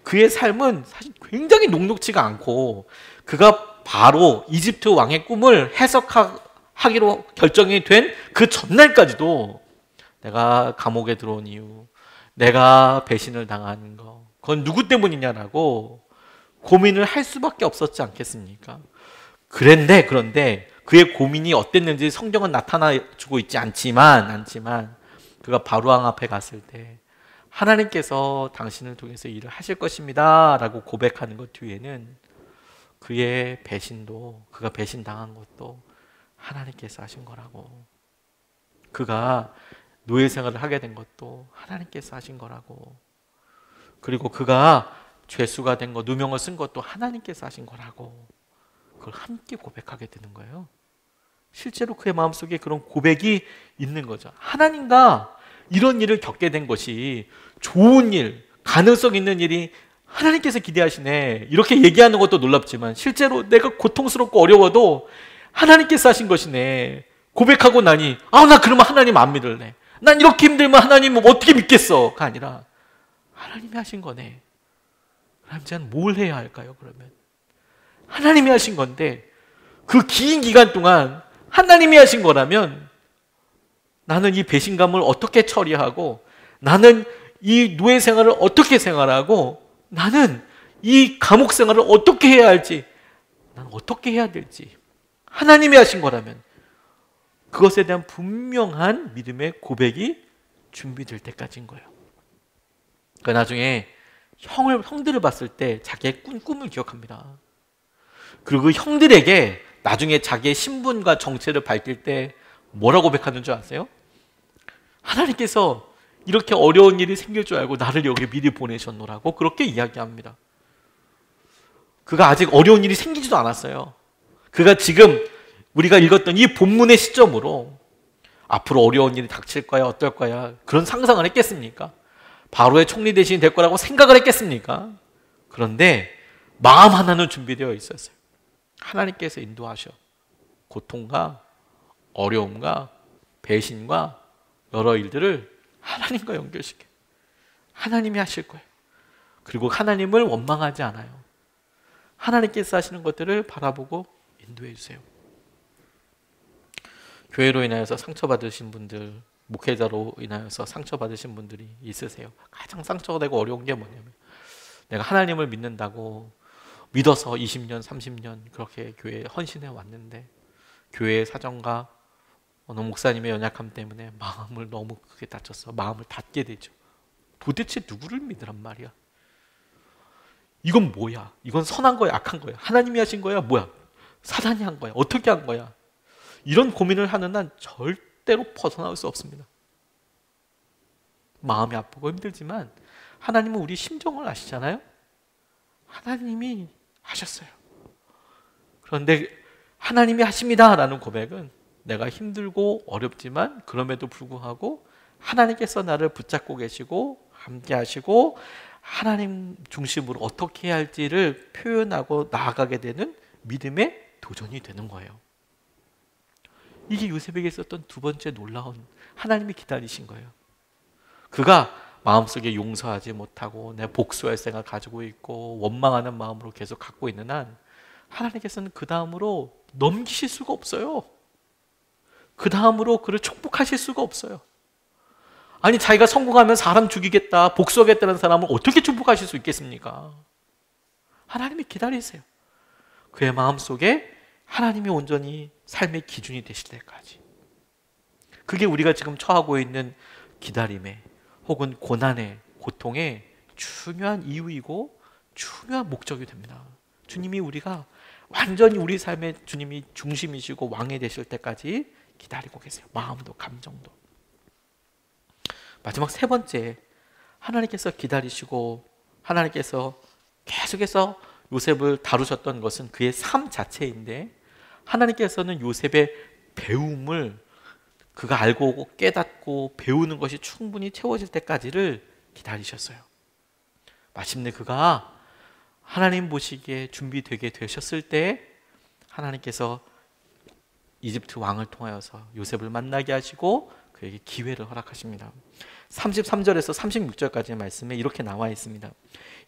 A: 그의 삶은 사실 굉장히 녹록지가 않고 그가 바로 이집트 왕의 꿈을 해석하기로 결정이 된 그 전날까지도 내가 감옥에 들어온 이유, 내가 배신을 당한 거, 그건 누구 때문이냐라고 고민을 할 수밖에 없었지 않겠습니까? 그런데 그의 고민이 어땠는지 성경은 나타나주고 있지 않지만 그가 바로왕 앞에 갔을 때 하나님께서 당신을 통해서 일을 하실 것입니다 라고 고백하는 것 뒤에는 그의 배신도, 그가 배신당한 것도 하나님께서 하신 거라고, 그가 노예 생활을 하게 된 것도 하나님께서 하신 거라고, 그리고 그가 죄수가 된 것, 누명을 쓴 것도 하나님께서 하신 거라고, 그걸 함께 고백하게 되는 거예요. 실제로 그의 마음속에 그런 고백이 있는 거죠. 하나님과 이런 일을 겪게 된 것이 좋은 일, 가능성 있는 일이 하나님께서 기대하시네, 이렇게 얘기하는 것도 놀랍지만 실제로 내가 고통스럽고 어려워도 하나님께서 하신 것이네 고백하고 나니 나 그러면 하나님 안 믿을래, 난 이렇게 힘들면 하나님 어떻게 믿겠어가 아니라 하나님이 하신 거네. 그럼 저는 뭘 해야 할까요? 그러면 하나님이 하신 건데 그 긴 기간 동안 하나님이 하신 거라면 나는 이 배신감을 어떻게 처리하고, 나는 이 노예 생활을 어떻게 생활하고, 나는 이 감옥 생활을 어떻게 해야 할지, 난 어떻게 해야 될지 하나님이 하신 거라면 그것에 대한 분명한 믿음의 고백이 준비될 때까지인 거예요. 그러니까 나중에 형들을 봤을 때 자기의 꿈을 기억합니다. 그리고 그 형들에게 나중에 자기의 신분과 정체를 밝힐 때 뭐라고 고백하는 줄 아세요? 하나님께서 이렇게 어려운 일이 생길 줄 알고 나를 여기 미리 보내셨노라고 그렇게 이야기합니다. 그가 아직 어려운 일이 생기지도 않았어요. 그가 지금 우리가 읽었던 이 본문의 시점으로 앞으로 어려운 일이 닥칠 거야, 어떨 거야, 그런 상상을 했겠습니까? 바로의 총리 대신이 될 거라고 생각을 했겠습니까? 그런데 마음 하나는 준비되어 있었어요. 하나님께서 인도하셔. 고통과 어려움과 배신과 여러 일들을 하나님과 연결시켜. 하나님이 하실 거예요. 그리고 하나님을 원망하지 않아요. 하나님께서 하시는 것들을 바라보고 인도해 주세요. 교회로 인하여서 상처받으신 분들, 목회자로 인하여서 상처받으신 분들이 있으세요. 가장 상처되고 어려운 게 뭐냐면, 내가 하나님을 믿는다고 믿어서 20년, 30년 그렇게 교회에 헌신해 왔는데 교회의 사정과 어느 목사님의 연약함 때문에 마음을 너무 크게 다쳤어. 마음을 닫게 되죠. 도대체 누구를 믿으란 말이야? 이건 뭐야? 이건 선한 거야, 악한 거야? 하나님이 하신 거야, 뭐야? 사단이 한 거야? 어떻게 한 거야? 이런 고민을 하는 한 절대로 벗어나올 수 없습니다. 마음이 아프고 힘들지만 하나님은 우리 심정을 아시잖아요. 하나님이 하셨어요. 그런데 하나님이 하십니다 라는 고백은 내가 힘들고 어렵지만 그럼에도 불구하고 하나님께서 나를 붙잡고 계시고 함께 하시고 하나님 중심으로 어떻게 해야 할지를 표현하고 나아가게 되는 믿음의 도전이 되는 거예요. 이게 요셉에게 있었던 두 번째 놀라운, 하나님이 기다리신 거예요. 그가 마음속에 용서하지 못하고 내 복수할 생각 가지고 있고 원망하는 마음으로 계속 갖고 있는 한 하나님께서는 그 다음으로 넘기실 수가 없어요. 그 다음으로 그를 축복하실 수가 없어요. 아니, 자기가 성공하면 사람 죽이겠다, 복수하겠다는 사람을 어떻게 축복하실 수 있겠습니까? 하나님이 기다리세요. 그의 마음속에 하나님이 온전히 삶의 기준이 되실 때까지. 그게 우리가 지금 처하고 있는 기다림의 혹은 고난의, 고통의 중요한 이유이고 중요한 목적이 됩니다. 주님이 우리가 완전히 우리 삶의 주님이 중심이시고 왕이 되실 때까지 기다리고 계세요. 마음도 감정도. 마지막 세 번째, 하나님께서 기다리시고 하나님께서 계속해서 요셉을 다루셨던 것은 그의 삶 자체인데, 하나님께서는 요셉의 배움을 그가 알고 깨닫고 배우는 것이 충분히 채워질 때까지를 기다리셨어요. 마침내 그가 하나님 보시기에 준비되게 되셨을 때 하나님께서 이집트 왕을 통하여서 요셉을 만나게 하시고 그에게 기회를 허락하십니다. 33절에서 36절까지의 말씀에 이렇게 나와 있습니다.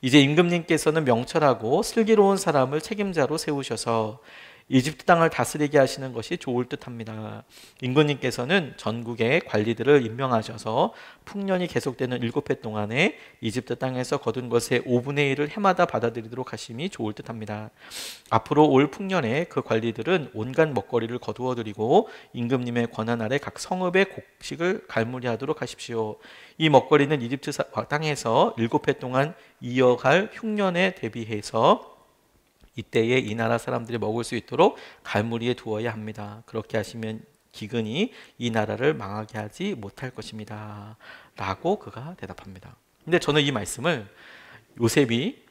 A: 이제 임금님께서는 명철하고 슬기로운 사람을 책임자로 세우셔서 이집트 땅을 다스리게 하시는 것이 좋을 듯합니다. 임금님께서는 전국의 관리들을 임명하셔서 풍년이 계속되는 7해 동안에 이집트 땅에서 거둔 것의 5분의 1을 해마다 받아들이도록 하심이 좋을 듯합니다. 앞으로 올 풍년에 그 관리들은 온갖 먹거리를 거두어 드리고 임금님의 권한 아래 각 성읍의 곡식을 갈무리하도록 하십시오. 이 먹거리는 이집트 땅에서 7해 동안 이어갈 흉년에 대비해서 이때에 이 나라 사람들이 먹을 수 있도록 갈무리에 두어야 합니다. 그렇게 하시면 기근이 이 나라를 망하게 하지 못할 것입니다. 라고 그가 대답합니다. 근데 저는 이 말씀을 요셉이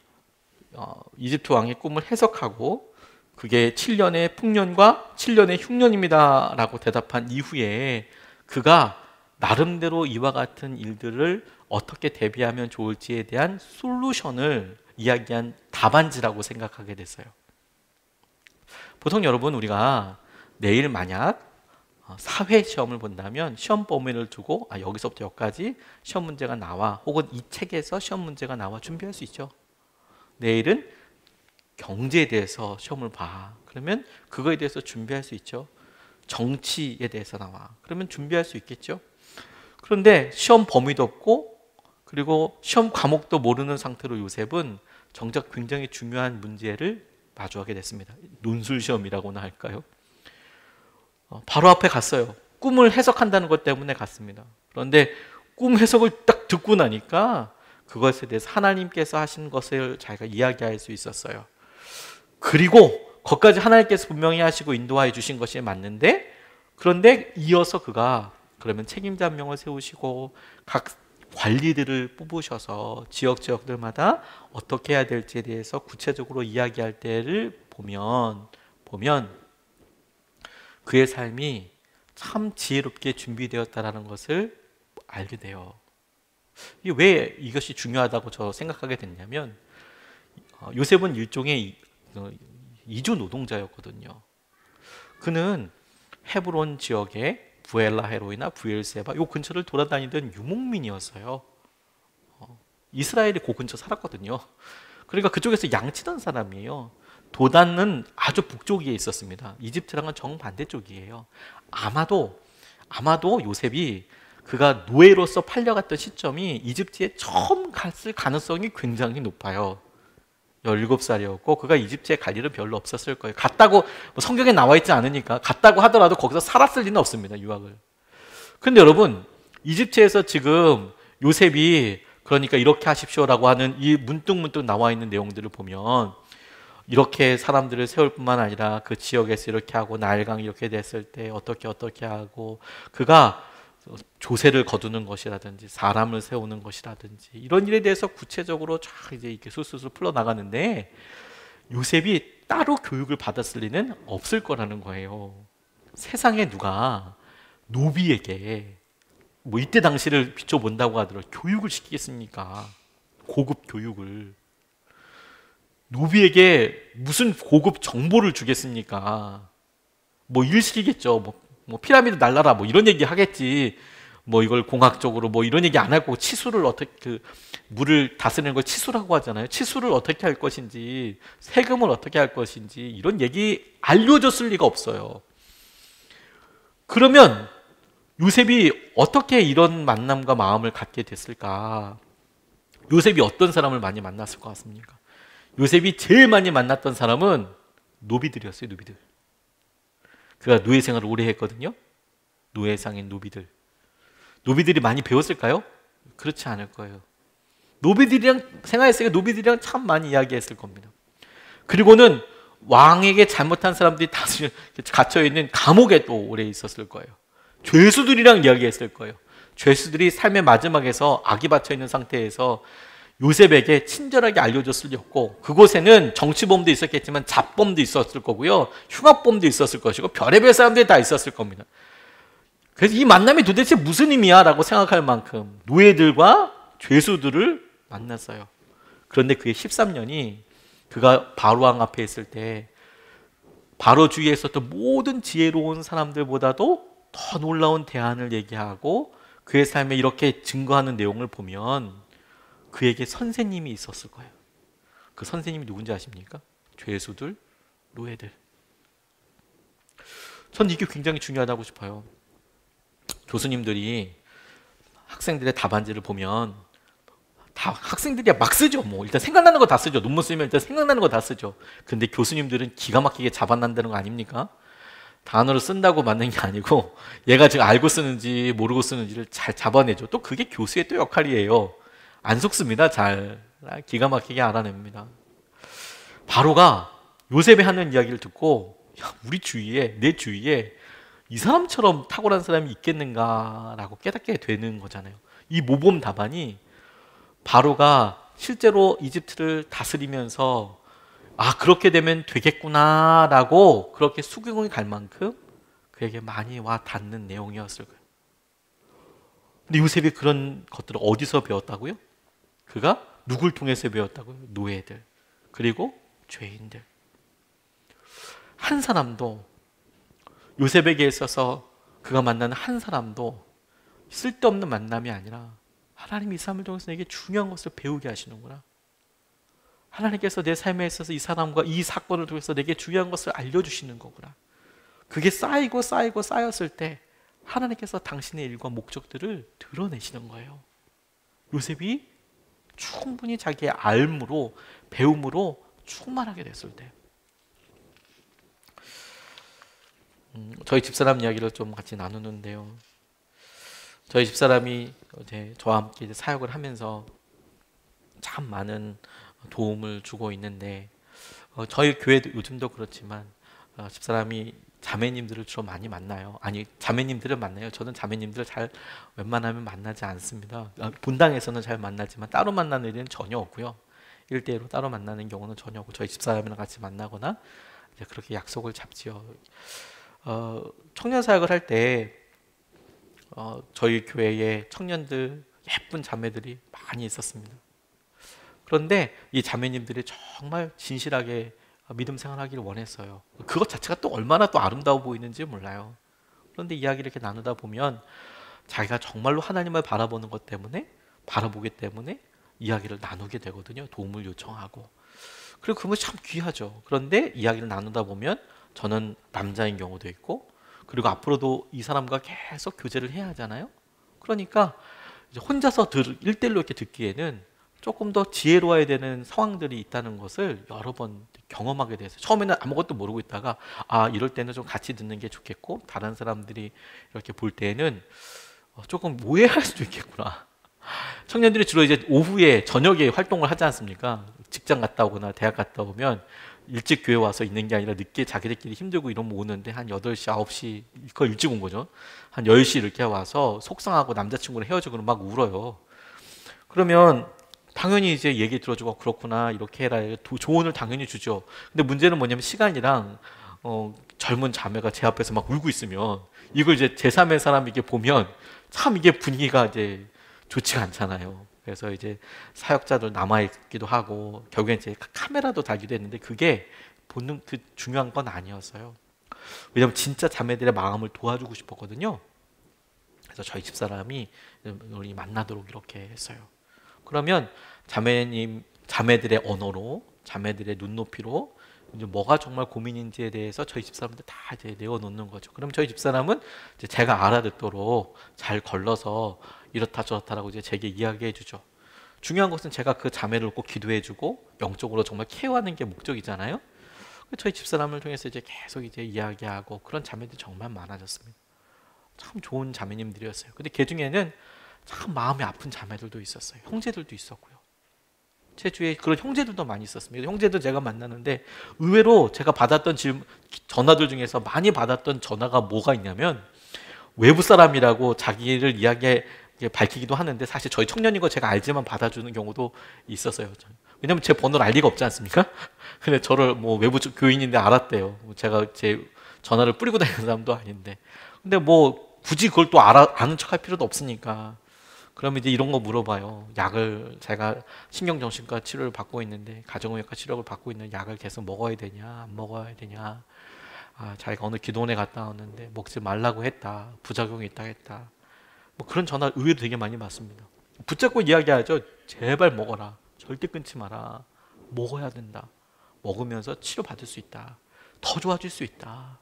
A: 이집트 왕의 꿈을 해석하고 그게 7년의 풍년과 7년의 흉년입니다 라고 대답한 이후에 그가 나름대로 이와 같은 일들을 어떻게 대비하면 좋을지에 대한 솔루션을 이야기한 답안지라고 생각하게 됐어요. 보통 여러분, 우리가 내일 만약 사회 시험을 본다면 시험 범위를 두고 여기서부터 여기까지 시험 문제가 나와, 혹은 이 책에서 시험 문제가 나와 준비할 수 있죠. 내일은 경제에 대해서 시험을 봐. 그러면 그거에 대해서 준비할 수 있죠. 정치에 대해서 나와. 그러면 준비할 수 있겠죠. 그런데 시험 범위도 없고 그리고 시험 과목도 모르는 상태로 요셉은 정작 굉장히 중요한 문제를 마주하게 됐습니다. 논술시험이라고나 할까요? 바로 앞에 갔어요. 꿈을 해석한다는 것 때문에 갔습니다. 그런데 꿈 해석을 딱 듣고 나니까 그것에 대해서 하나님께서 하신 것을 자기가 이야기할 수 있었어요. 그리고 거기까지 하나님께서 분명히 하시고 인도하여 주신 것이 맞는데, 그런데 이어서 그가 그러면 책임자 한 명을 세우시고 각 관리들을 뽑으셔서 지역들마다 어떻게 해야 될지에 대해서 구체적으로 이야기할 때를 보면 그의 삶이 참 지혜롭게 준비되었다라는 것을 알게 돼요. 이게 왜 이것이 중요하다고 저 생각하게 됐냐면, 요셉은 일종의 이주 노동자였거든요. 그는 헤브론 지역에 부엘라헤로이나 부엘세바 요 근처를 돌아다니던 유목민이었어요. 이스라엘이 그 근처 살았거든요. 그러니까 그쪽에서 양치던 사람이에요. 도단은 아주 북쪽에 있었습니다. 이집트랑은 정반대쪽이에요. 아마도 요셉이 그가 노예로서 팔려갔던 시점이 이집트에 처음 갔을 가능성이 굉장히 높아요. 17살이었고 그가 이집트에 갈 일은 별로 없었을 거예요. 갔다고 뭐 성경에 나와 있지 않으니까, 갔다고 하더라도 거기서 살았을 리는 없습니다. 유학을. 근데 여러분, 이집트에서 지금 요셉이 그러니까 이렇게 하십시오라고 하는 이 문득문득 나와 있는 내용들을 보면 이렇게 사람들을 세울 뿐만 아니라 그 지역에서 이렇게 하고 나일강이 이렇게 됐을 때 어떻게 하고 그가 조세를 거두는 것이라든지 사람을 세우는 것이라든지 이런 일에 대해서 구체적으로 쫙 이제 이렇게 술술 풀어 나가는데, 요셉이 따로 교육을 받았을 리는 없을 거라는 거예요. 세상에 누가 노비에게 뭐 이때 당시를 비춰본다고 하더라도 교육을 시키겠습니까? 고급 교육을. 노비에게 무슨 고급 정보를 주겠습니까? 뭐 일 시키겠죠. 뭐 피라미드 날라라 뭐 이런 얘기 하겠지. 뭐 이걸 공학적으로 뭐 이런 얘기 안 할 거고, 치수를 어떻게 물을 다스리는 걸 치수라고 하잖아요. 치수를 어떻게 할 것인지, 세금을 어떻게 할 것인지 이런 얘기 알려줬을 리가 없어요. 그러면 요셉이 어떻게 이런 만남과 마음을 갖게 됐을까? 요셉이 어떤 사람을 많이 만났을 것 같습니까? 요셉이 제일 많이 만났던 사람은 노비들이었어요. 노비들. 그가 노예 생활을 오래 했거든요. 노예상인 노비들. 노비들이 많이 배웠을까요? 그렇지 않을 거예요. 노비들이랑 생활했으니까 노비들이랑 참 많이 이야기했을 겁니다. 그리고는 왕에게 잘못한 사람들이 다 갇혀있는 감옥에 또 오래 있었을 거예요. 죄수들이랑 이야기했을 거예요. 죄수들이 삶의 마지막에서 악이 받쳐있는 상태에서 요셉에게 친절하게 알려줬을 리 없고, 그곳에는 정치범도 있었겠지만 잡범도 있었을 거고요, 흉악범도 있었을 것이고 별의별 사람들이 다 있었을 겁니다. 그래서 이 만남이 도대체 무슨 의미야? 라고 생각할 만큼 노예들과 죄수들을 만났어요. 그런데 그의 13년이 그가 바로왕 앞에 있을 때 바로 주위에 있었던 모든 지혜로운 사람들보다도 더 놀라운 대안을 얘기하고 그의 삶에 이렇게 증거하는 내용을 보면 그에게 선생님이 있었을 거예요. 그 선생님이 누군지 아십니까? 죄수들, 노예들. 저는 이게 굉장히 중요하다고 싶어요. 교수님들이 학생들의 답안지를 보면 다 학생들이 막 쓰죠. 뭐 일단 생각나는 거 다 쓰죠. 논문 쓰면 일단 생각나는 거 다 쓰죠. 근데 교수님들은 기가 막히게 잡아낸다는 거 아닙니까? 단어를 쓴다고 맞는 게 아니고 얘가 지금 알고 쓰는지 모르고 쓰는지를 잘 잡아내죠. 또 그게 교수의 또 역할이에요. 안 속습니다. 잘 기가 막히게 알아냅니다. 바로가 요셉이 하는 이야기를 듣고 야, 우리 주위에 내 주위에 이 사람처럼 탁월한 사람이 있겠는가라고 깨닫게 되는 거잖아요. 이 모범 답안이 바로가 실제로 이집트를 다스리면서 아 그렇게 되면 되겠구나라고 그렇게 수긍이 갈 만큼 그에게 많이 와 닿는 내용이었을 거예요. 근데 요셉이 그런 것들을 어디서 배웠다고요? 그가 누굴 통해서 배웠다고요? 노예들 그리고 죄인들. 한 사람도 요셉에게 있어서 그가 만나는 한 사람도 쓸데없는 만남이 아니라 하나님이 이 사람을 통해서 내게 중요한 것을 배우게 하시는구나. 하나님께서 내 삶에 있어서 이 사람과 이 사건을 통해서 내게 중요한 것을 알려주시는 거구나. 그게 쌓이고 쌓이고 쌓였을 때 하나님께서 당신의 일과 목적들을 드러내시는 거예요. 요셉이 충분히 자기의 알므로 배움으로 충만하게 됐을 때 저희 집사람 이야기를 좀 같이 나누는데요. 저희 집사람이 이제 저와 함께 이제 사역을 하면서 참 많은 도움을 주고 있는데 저희 교회도 요즘도 그렇지만 집사람이 자매님들을 주로 많이 만나요. 아니 자매님들을 만나요. 저는 자매님들을 잘 웬만하면 만나지 않습니다. 본당에서는 잘 만나지만 따로 만나는 일은 전혀 없고요. 1대1로 따로 만나는 경우는 전혀 없고 저희 집사람이랑 같이 만나거나 이제 그렇게 약속을 잡지요. 청년 사역을 할 때 저희 교회에 청년들 예쁜 자매들이 많이 있었습니다. 그런데 이 자매님들이 정말 진실하게 믿음 생활하기를 원했어요. 그것 자체가 또 얼마나 또 아름다워 보이는지 몰라요. 그런데 이야기를 이렇게 나누다 보면 자기가 정말로 하나님을 바라보는 것 때문에 바라보기 때문에 이야기를 나누게 되거든요. 도움을 요청하고. 그리고 그건 참 귀하죠. 그런데 이야기를 나누다 보면 저는 남자인 경우도 있고 그리고 앞으로도 이 사람과 계속 교제를 해야 하잖아요. 그러니까 이제 혼자서 1대1로 이렇게 듣기에는 조금 더 지혜로워야 되는 상황들이 있다는 것을 여러 번 경험하게 돼서 처음에는 아무것도 모르고 있다가 아 이럴 때는 좀 같이 듣는 게 좋겠고 다른 사람들이 이렇게 볼 때는 조금 오해할 수도 있겠구나. 청년들이 주로 이제 오후에 저녁에 활동을 하지 않습니까? 직장 갔다 오거나 대학 갔다 오면 일찍 교회 와서 있는 게 아니라 늦게 자기들끼리 힘들고 이러면 오는데 한 8시, 9시 거의 일찍 온 거죠. 한 10시 이렇게 와서 속상하고 남자친구랑 헤어지고 막 울어요. 그러면 당연히 이제 얘기 들어주고 그렇구나 이렇게 해라 조언을 당연히 주죠. 근데 문제는 뭐냐면 시간이랑 젊은 자매가 제 앞에서 막 울고 있으면 이걸 이제 제3의 사람이 이게 보면 참 이게 분위기가 이제 좋지가 않잖아요. 그래서 이제 사역자들 남아있기도 하고 결국엔 이제 카메라도 달기도 했는데 그게 보는 그 중요한 건 아니었어요. 왜냐면 진짜 자매들의 마음을 도와주고 싶었거든요. 그래서 저희 집사람이 우리 만나도록 이렇게 했어요. 그러면 자매들의 언어로 자매들의 눈높이로 이제 뭐가 정말 고민인지에 대해서 저희 집사람들 다 이제 내어놓는 거죠. 그럼 저희 집사람은 이제 제가 알아듣도록 잘 걸러서 이렇다 저렇다라고 이제 제게 이야기해 주죠. 중요한 것은 제가 그 자매를 꼭 기도해 주고 영적으로 정말 케어하는 게 목적이잖아요. 저희 집사람을 통해서 이제 계속 이제 이야기하고 그런 자매들이 정말 많아졌습니다. 참 좋은 자매님들이었어요. 근데 그 중에는 참 마음이 아픈 자매들도 있었어요. 형제들도 있었고요. 제 주위에 그런 형제들도 많이 있었습니다. 형제도 제가 만나는데 의외로 제가 받았던 전화들 중에서 많이 받았던 전화가 뭐가 있냐면 외부 사람이라고 자기를 밝히기도 하는데 사실 저희 청년인 거 제가 알지만 받아주는 경우도 있었어요. 왜냐면 제 번호를 알 리가 없지 않습니까? 근데 저를 뭐 외부 교인인데 알았대요. 제가 제 전화를 뿌리고 다니는 사람도 아닌데. 근데 뭐 굳이 그걸 또 아는 척할 필요도 없으니까. 그러면 이제 이런 거 물어봐요. 약을 제가 신경정신과 치료를 받고 있는데 가정의학과 치료를 받고 있는 약을 계속 먹어야 되냐 안 먹어야 되냐. 자기가 어느 기도원에 갔다 왔는데 먹지 말라고 했다. 부작용이 있다 했다. 뭐 그런 전화 의외로 되게 많이 받습니다. 붙잡고 이야기하죠. 제발 먹어라. 절대 끊지 마라. 먹어야 된다. 먹으면서 치료받을 수 있다. 더 좋아질 수 있다.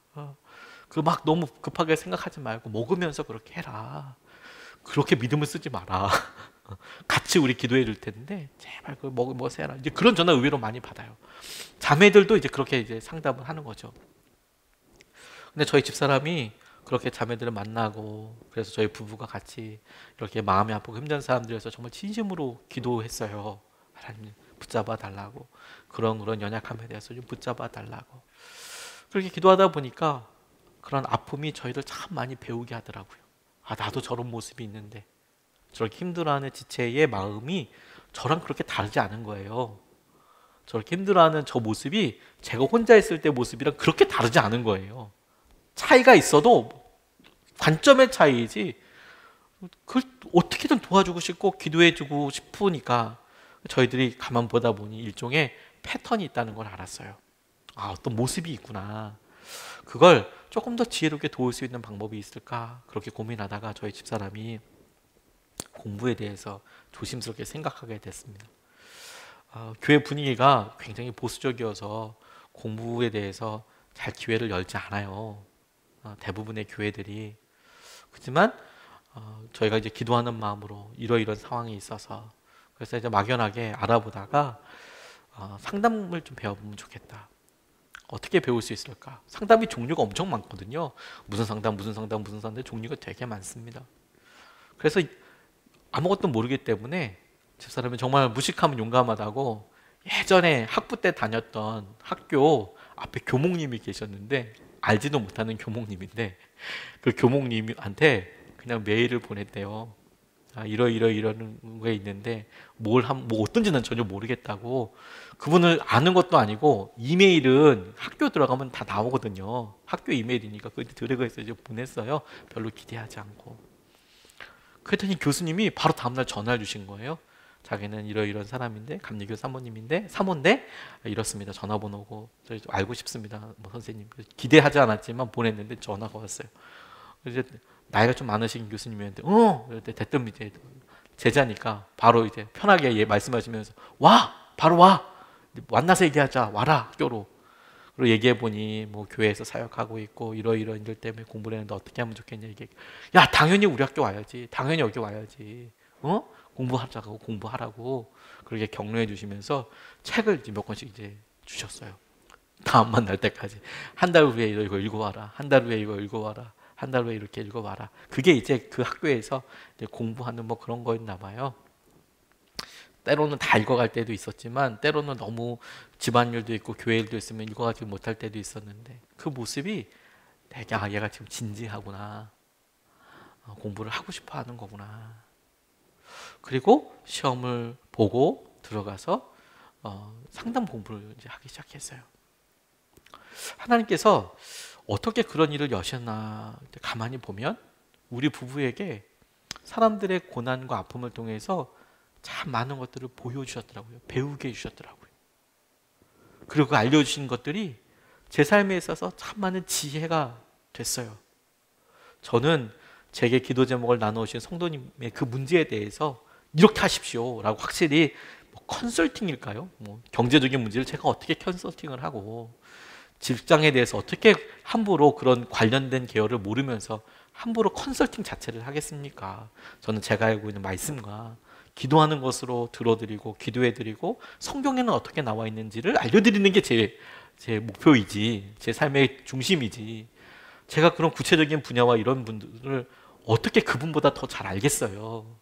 A: 그 막 너무 급하게 생각하지 말고 먹으면서 그렇게 해라. 그렇게 믿음을 쓰지 마라. 같이 우리 기도해 줄 텐데 제발 그걸 먹어서 해라. 이제 그런 전화 의외로 많이 받아요. 자매들도 이제 그렇게 이제 상담을 하는 거죠. 근데 저희 집사람이 그렇게 자매들을 만나고 그래서 저희 부부가 같이 이렇게 마음이 아프고 힘든 사람들에서 정말 진심으로 기도했어요. 하나님 붙잡아 달라고, 그런 연약함에 대해서 좀 붙잡아 달라고. 그렇게 기도하다 보니까 그런 아픔이 저희를 참 많이 배우게 하더라고요. 아, 나도 저런 모습이 있는데, 저렇게 힘들어하는 지체의 마음이 저랑 그렇게 다르지 않은 거예요. 저렇게 힘들어하는 저 모습이 제가 혼자 있을 때 모습이랑 그렇게 다르지 않은 거예요. 차이가 있어도 관점의 차이지, 그걸 어떻게든 도와주고 싶고 기도해주고 싶으니까 저희들이 가만 보다 보니 일종의 패턴이 있다는 걸 알았어요. 아, 어떤 모습이 있구나. 그걸 조금 더 지혜롭게 도울 수 있는 방법이 있을까? 그렇게 고민하다가 저희 집사람이 공부에 대해서 조심스럽게 생각하게 됐습니다. 교회 분위기가 굉장히 보수적이어서 공부에 대해서 잘 기회를 열지 않아요. 대부분의 교회들이. 그렇지만 저희가 이제 기도하는 마음으로 이러이런 상황이 있어서, 그래서 이제 막연하게 알아보다가 상담을 좀 배워보면 좋겠다. 어떻게 배울 수 있을까? 상담이 종류가 엄청 많거든요. 무슨 상담 종류가 되게 많습니다. 그래서 아무것도 모르기 때문에 집사람이 정말 무식하면 용감하다고 예전에 학부 때 다녔던 학교 앞에 교목님이 계셨는데, 알지도 못하는 교목님인데 그 교목님한테 그냥 메일을 보냈대요. 이런 게 있는데 뭐 어떤지는 전혀 모르겠다고. 그분을 아는 것도 아니고 이메일은 학교 들어가면 다 나오거든요. 학교 이메일이니까 그때 드래그해서 이제 보냈어요. 별로 기대하지 않고. 그랬더니 교수님이 바로 다음날 전화를 주신 거예요. 자기는 이런 사람인데, 감리교 사모인데 이렇습니다. 전화번호고 저희 좀 알고 싶습니다. 뭐 선생님, 기대하지 않았지만 보냈는데 전화가 왔어요. 이제 나이가 좀 많으신 교수님이었는데, 이럴 때 대뜸 이제 제자니까 바로 이제 편하게 말씀하시면서 바로 와, 만나서 얘기하자, 와라 학교로. 그리고 얘기해 보니 뭐 교회에서 사역하고 있고 이런 일 때문에 공부를 했는데 어떻게 하면 좋겠냐 얘기. 야, 당연히 우리 학교 와야지, 당연히 여기 와야지, 공부하자고, 공부하라고 그렇게 격려해 주시면서 책을 이제 몇 권씩 이제 주셨어요. 다음 만날 때까지 한 달 후에 이거 읽어와라, 한 달 후에 이거 읽어와라, 한 달 후에 이렇게 읽어봐라. 그게 이제 그 학교에서 이제 공부하는 뭐 그런 거였나 봐요. 때로는 다 읽어갈 때도 있었지만 때로는 너무 집안일도 있고 교회 일도 있으면 읽어가지 못할 때도 있었는데, 그 모습이 되게 얘가 지금 진지하구나, 공부를 하고 싶어 하는 거구나. 그리고 시험을 보고 들어가서 상담 공부를 이제 하기 시작했어요. 하나님께서 어떻게 그런 일을 여셨나 가만히 보면 우리 부부에게 사람들의 고난과 아픔을 통해서 참 많은 것들을 보여주셨더라고요. 배우게 해주셨더라고요. 그리고 알려주신 것들이 제 삶에 있어서 참 많은 지혜가 됐어요. 저는 제게 기도 제목을 나누신 성도님의 그 문제에 대해서 이렇게 하십시오 라고 확실히 컨설팅일까요? 경제적인 문제를 제가 어떻게 컨설팅을 하고, 직장에 대해서 어떻게 함부로 그런 관련된 계열을 모르면서 함부로 컨설팅 자체를 하겠습니까? 저는 제가 알고 있는 말씀과 기도하는 것으로 들어드리고 기도해드리고 성경에는 어떻게 나와 있는지를 알려드리는 게 제 목표이지, 제 삶의 중심이지, 제가 그런 구체적인 분야와 이런 분들을 어떻게 그분보다 더 잘 알겠어요.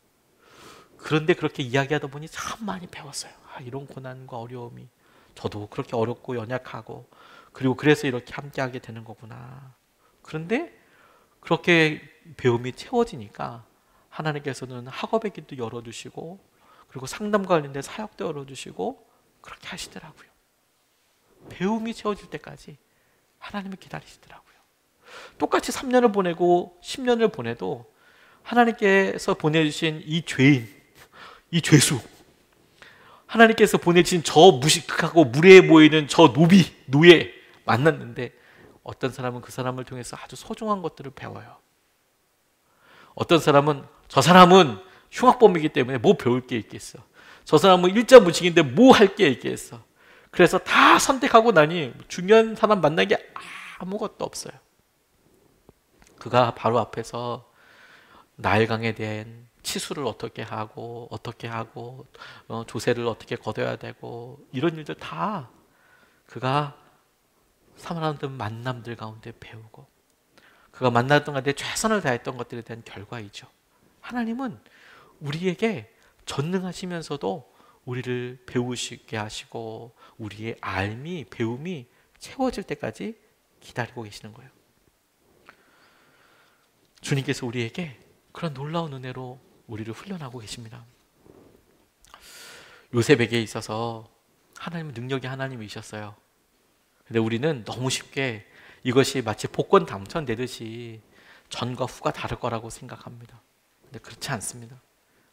A: 그런데 그렇게 이야기하다 보니 참 많이 배웠어요. 이런 고난과 어려움이 저도 그렇게 어렵고 연약하고, 그리고 그래서 이렇게 함께하게 되는 거구나. 그런데 그렇게 배움이 채워지니까 하나님께서는 학업의 길도 열어주시고, 그리고 상담과 관련된 사역도 열어주시고 그렇게 하시더라고요. 배움이 채워질 때까지 하나님을 기다리시더라고요. 똑같이 3년을 보내고 10년을 보내도 하나님께서 보내주신 이 죄인, 이 죄수, 하나님께서 보내주신 저 무식하고 무례해 보이는 저 노예 만났는데, 어떤 사람은 그 사람을 통해서 아주 소중한 것들을 배워요. 어떤 사람은 저 사람은 흉악범이기 때문에 뭐 배울 게 있겠어, 저 사람은 일자 무식인데 뭐 할 게 있겠어. 그래서 다 선택하고 나니 중요한 사람 만난 게 아무것도 없어요. 그가 바로 앞에서 나일강에 대한 치수를 어떻게 하고 조세를 어떻게 거둬야 되고 이런 일들 다 그가 사람들 만남들 가운데 배우고 그가 만났던 가운데 최선을 다했던 것들에 대한 결과이죠. 하나님은 우리에게 전능하시면서도 우리를 배우시게 하시고 우리의 알미, 배움이 채워질 때까지 기다리고 계시는 거예요. 주님께서 우리에게 그런 놀라운 은혜로 우리를 훈련하고 계십니다. 요셉에게 있어서 하나님은 능력이 하나님이셨어요. 근데 우리는 너무 쉽게 이것이 마치 복권 당첨되듯이 전과 후가 다를 거라고 생각합니다. 근데 그렇지 않습니다.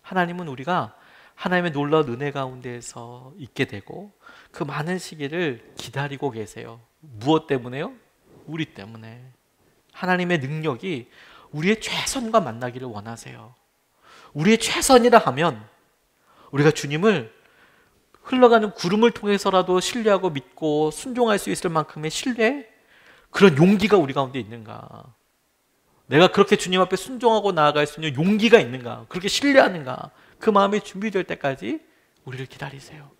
A: 하나님은 우리가 하나님의 놀라운 은혜 가운데에서 있게 되고 그 많은 시기를 기다리고 계세요. 무엇 때문에요? 우리 때문에. 하나님의 능력이 우리의 최선과 만나기를 원하세요. 우리의 최선이라 하면 우리가 주님을 흘러가는 구름을 통해서라도 신뢰하고 믿고 순종할 수 있을 만큼의 신뢰, 그런 용기가 우리 가운데 있는가? 내가 그렇게 주님 앞에 순종하고 나아갈 수 있는 용기가 있는가? 그렇게 신뢰하는가? 그 마음이 준비될 때까지 우리를 기다리세요.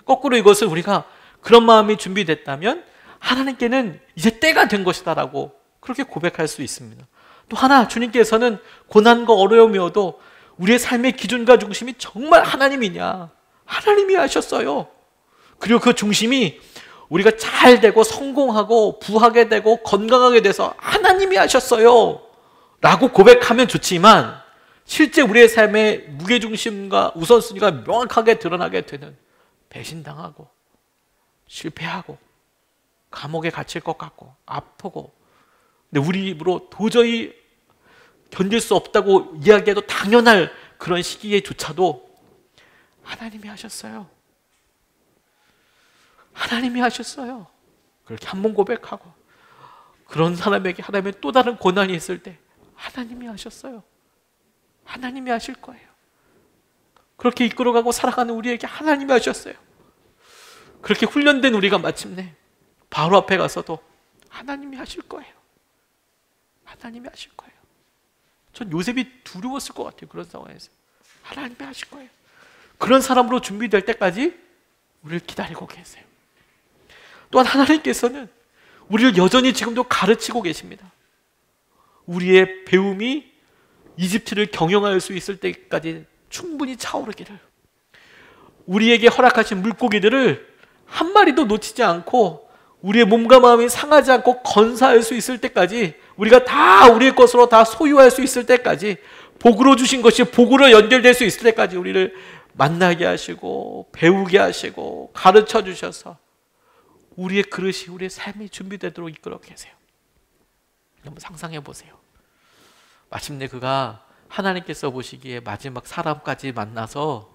A: 거꾸로 이것을 우리가 그런 마음이 준비됐다면 하나님께는 이제 때가 된 것이다라고 그렇게 고백할 수 있습니다. 또 하나, 주님께서는 고난과 어려움이 오도 우리의 삶의 기준과 중심이 정말 하나님이냐? 하나님이 하셨어요. 그리고 그 중심이 우리가 잘 되고 성공하고 부하게 되고 건강하게 돼서 하나님이 하셨어요 라고 고백하면 좋지만, 실제 우리의 삶의 무게중심과 우선순위가 명확하게 드러나게 되는, 배신당하고 실패하고 감옥에 갇힐 것 같고 아프고, 근데 우리 입으로 도저히 견딜 수 없다고 이야기해도 당연할 그런 시기에조차도 하나님이 하셨어요. 하나님이 하셨어요. 그렇게 한 번 고백하고, 그런 사람에게 하나님의 또 다른 고난이 있을 때 하나님이 하셨어요. 하나님이 하실 거예요. 그렇게 이끌어가고 살아가는 우리에게 하나님이 하셨어요. 그렇게 훈련된 우리가 마침내 바로 앞에 가서도 하나님이 하실 거예요. 하나님이 하실 거예요. 전 요셉이 두려웠을 것 같아요. 그런 상황에서 하나님이 하실 거예요. 그런 사람으로 준비될 때까지 우리를 기다리고 계세요. 또한 하나님께서는 우리를 여전히 지금도 가르치고 계십니다. 우리의 배움이 이집트를 경영할 수 있을 때까지 충분히 차오르기를, 우리에게 허락하신 물고기들을 한 마리도 놓치지 않고 우리의 몸과 마음이 상하지 않고 건사할 수 있을 때까지, 우리가 다 우리의 것으로 다 소유할 수 있을 때까지, 복으로 주신 것이 복으로 연결될 수 있을 때까지 우리를 만나게 하시고 배우게 하시고 가르쳐 주셔서 우리의 그릇이, 우리의 삶이 준비되도록 이끌어 계세요. 한번 상상해 보세요. 마침내 그가 하나님께서 보시기에 마지막 사람까지 만나서,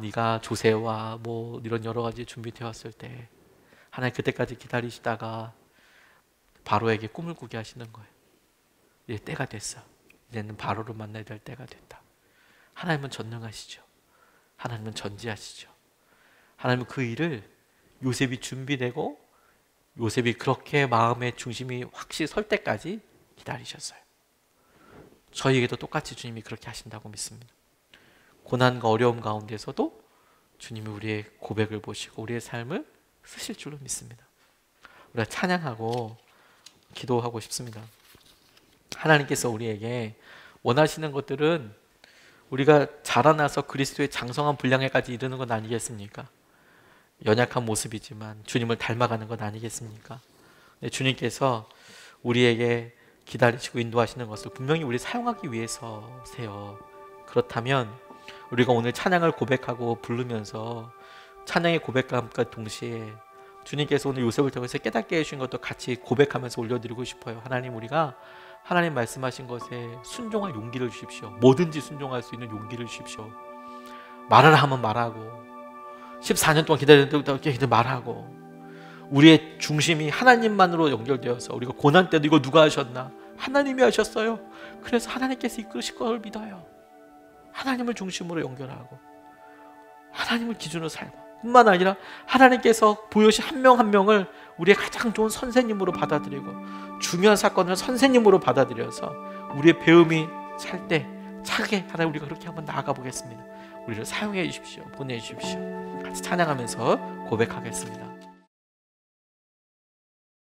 A: 네가 조세와 뭐 이런 여러 가지 준비되었을 때 하나님 그때까지 기다리시다가 바로에게 꿈을 꾸게 하시는 거예요. 이제 때가 됐어. 이제는 바로를 만나야 될 때가 됐다. 하나님은 전능하시죠. 하나님은 전지하시죠. 하나님은 그 일을 요셉이 준비되고 요셉이 그렇게 마음의 중심이 확실히 설 때까지 기다리셨어요. 저희에게도 똑같이 주님이 그렇게 하신다고 믿습니다. 고난과 어려움 가운데서도 주님이 우리의 고백을 보시고 우리의 삶을 쓰실 줄로 믿습니다. 우리가 찬양하고 기도하고 싶습니다. 하나님께서 우리에게 원하시는 것들은 우리가 자라나서 그리스도의 장성한 분량에까지 이르는 건 아니겠습니까? 연약한 모습이지만 주님을 닮아가는 건 아니겠습니까? 주님께서 우리에게 기다리시고 인도하시는 것을 분명히 우리 사용하기 위해서세요. 그렇다면 우리가 오늘 찬양을 고백하고 부르면서 찬양의 고백감과 동시에 주님께서 오늘 요셉을 통해서 깨닫게 해주신 것도 같이 고백하면서 올려드리고 싶어요. 하나님, 우리가 하나님 말씀하신 것에 순종할 용기를 주십시오. 뭐든지 순종할 수 있는 용기를 주십시오. 말하라 하면 말하고, 14년 동안 기다렸는데 말하고, 우리의 중심이 하나님만으로 연결되어서 우리가 고난 때도 이거 누가 하셨나? 하나님이 하셨어요. 그래서 하나님께서 이끄실 걸 믿어요. 하나님을 중심으로 연결하고 하나님을 기준으로 살고, 뿐만 아니라 하나님께서 보여주신 한 명 한 명을 우리의 가장 좋은 선생님으로 받아들이고 중요한 사건을 선생님으로 받아들여서 우리의 배움이 찰 때 차게 하나님 우리가 그렇게 한번 나아가 보겠습니다. 우리를 사용해 주십시오. 보내 주십시오. 같이 찬양하면서 고백하겠습니다.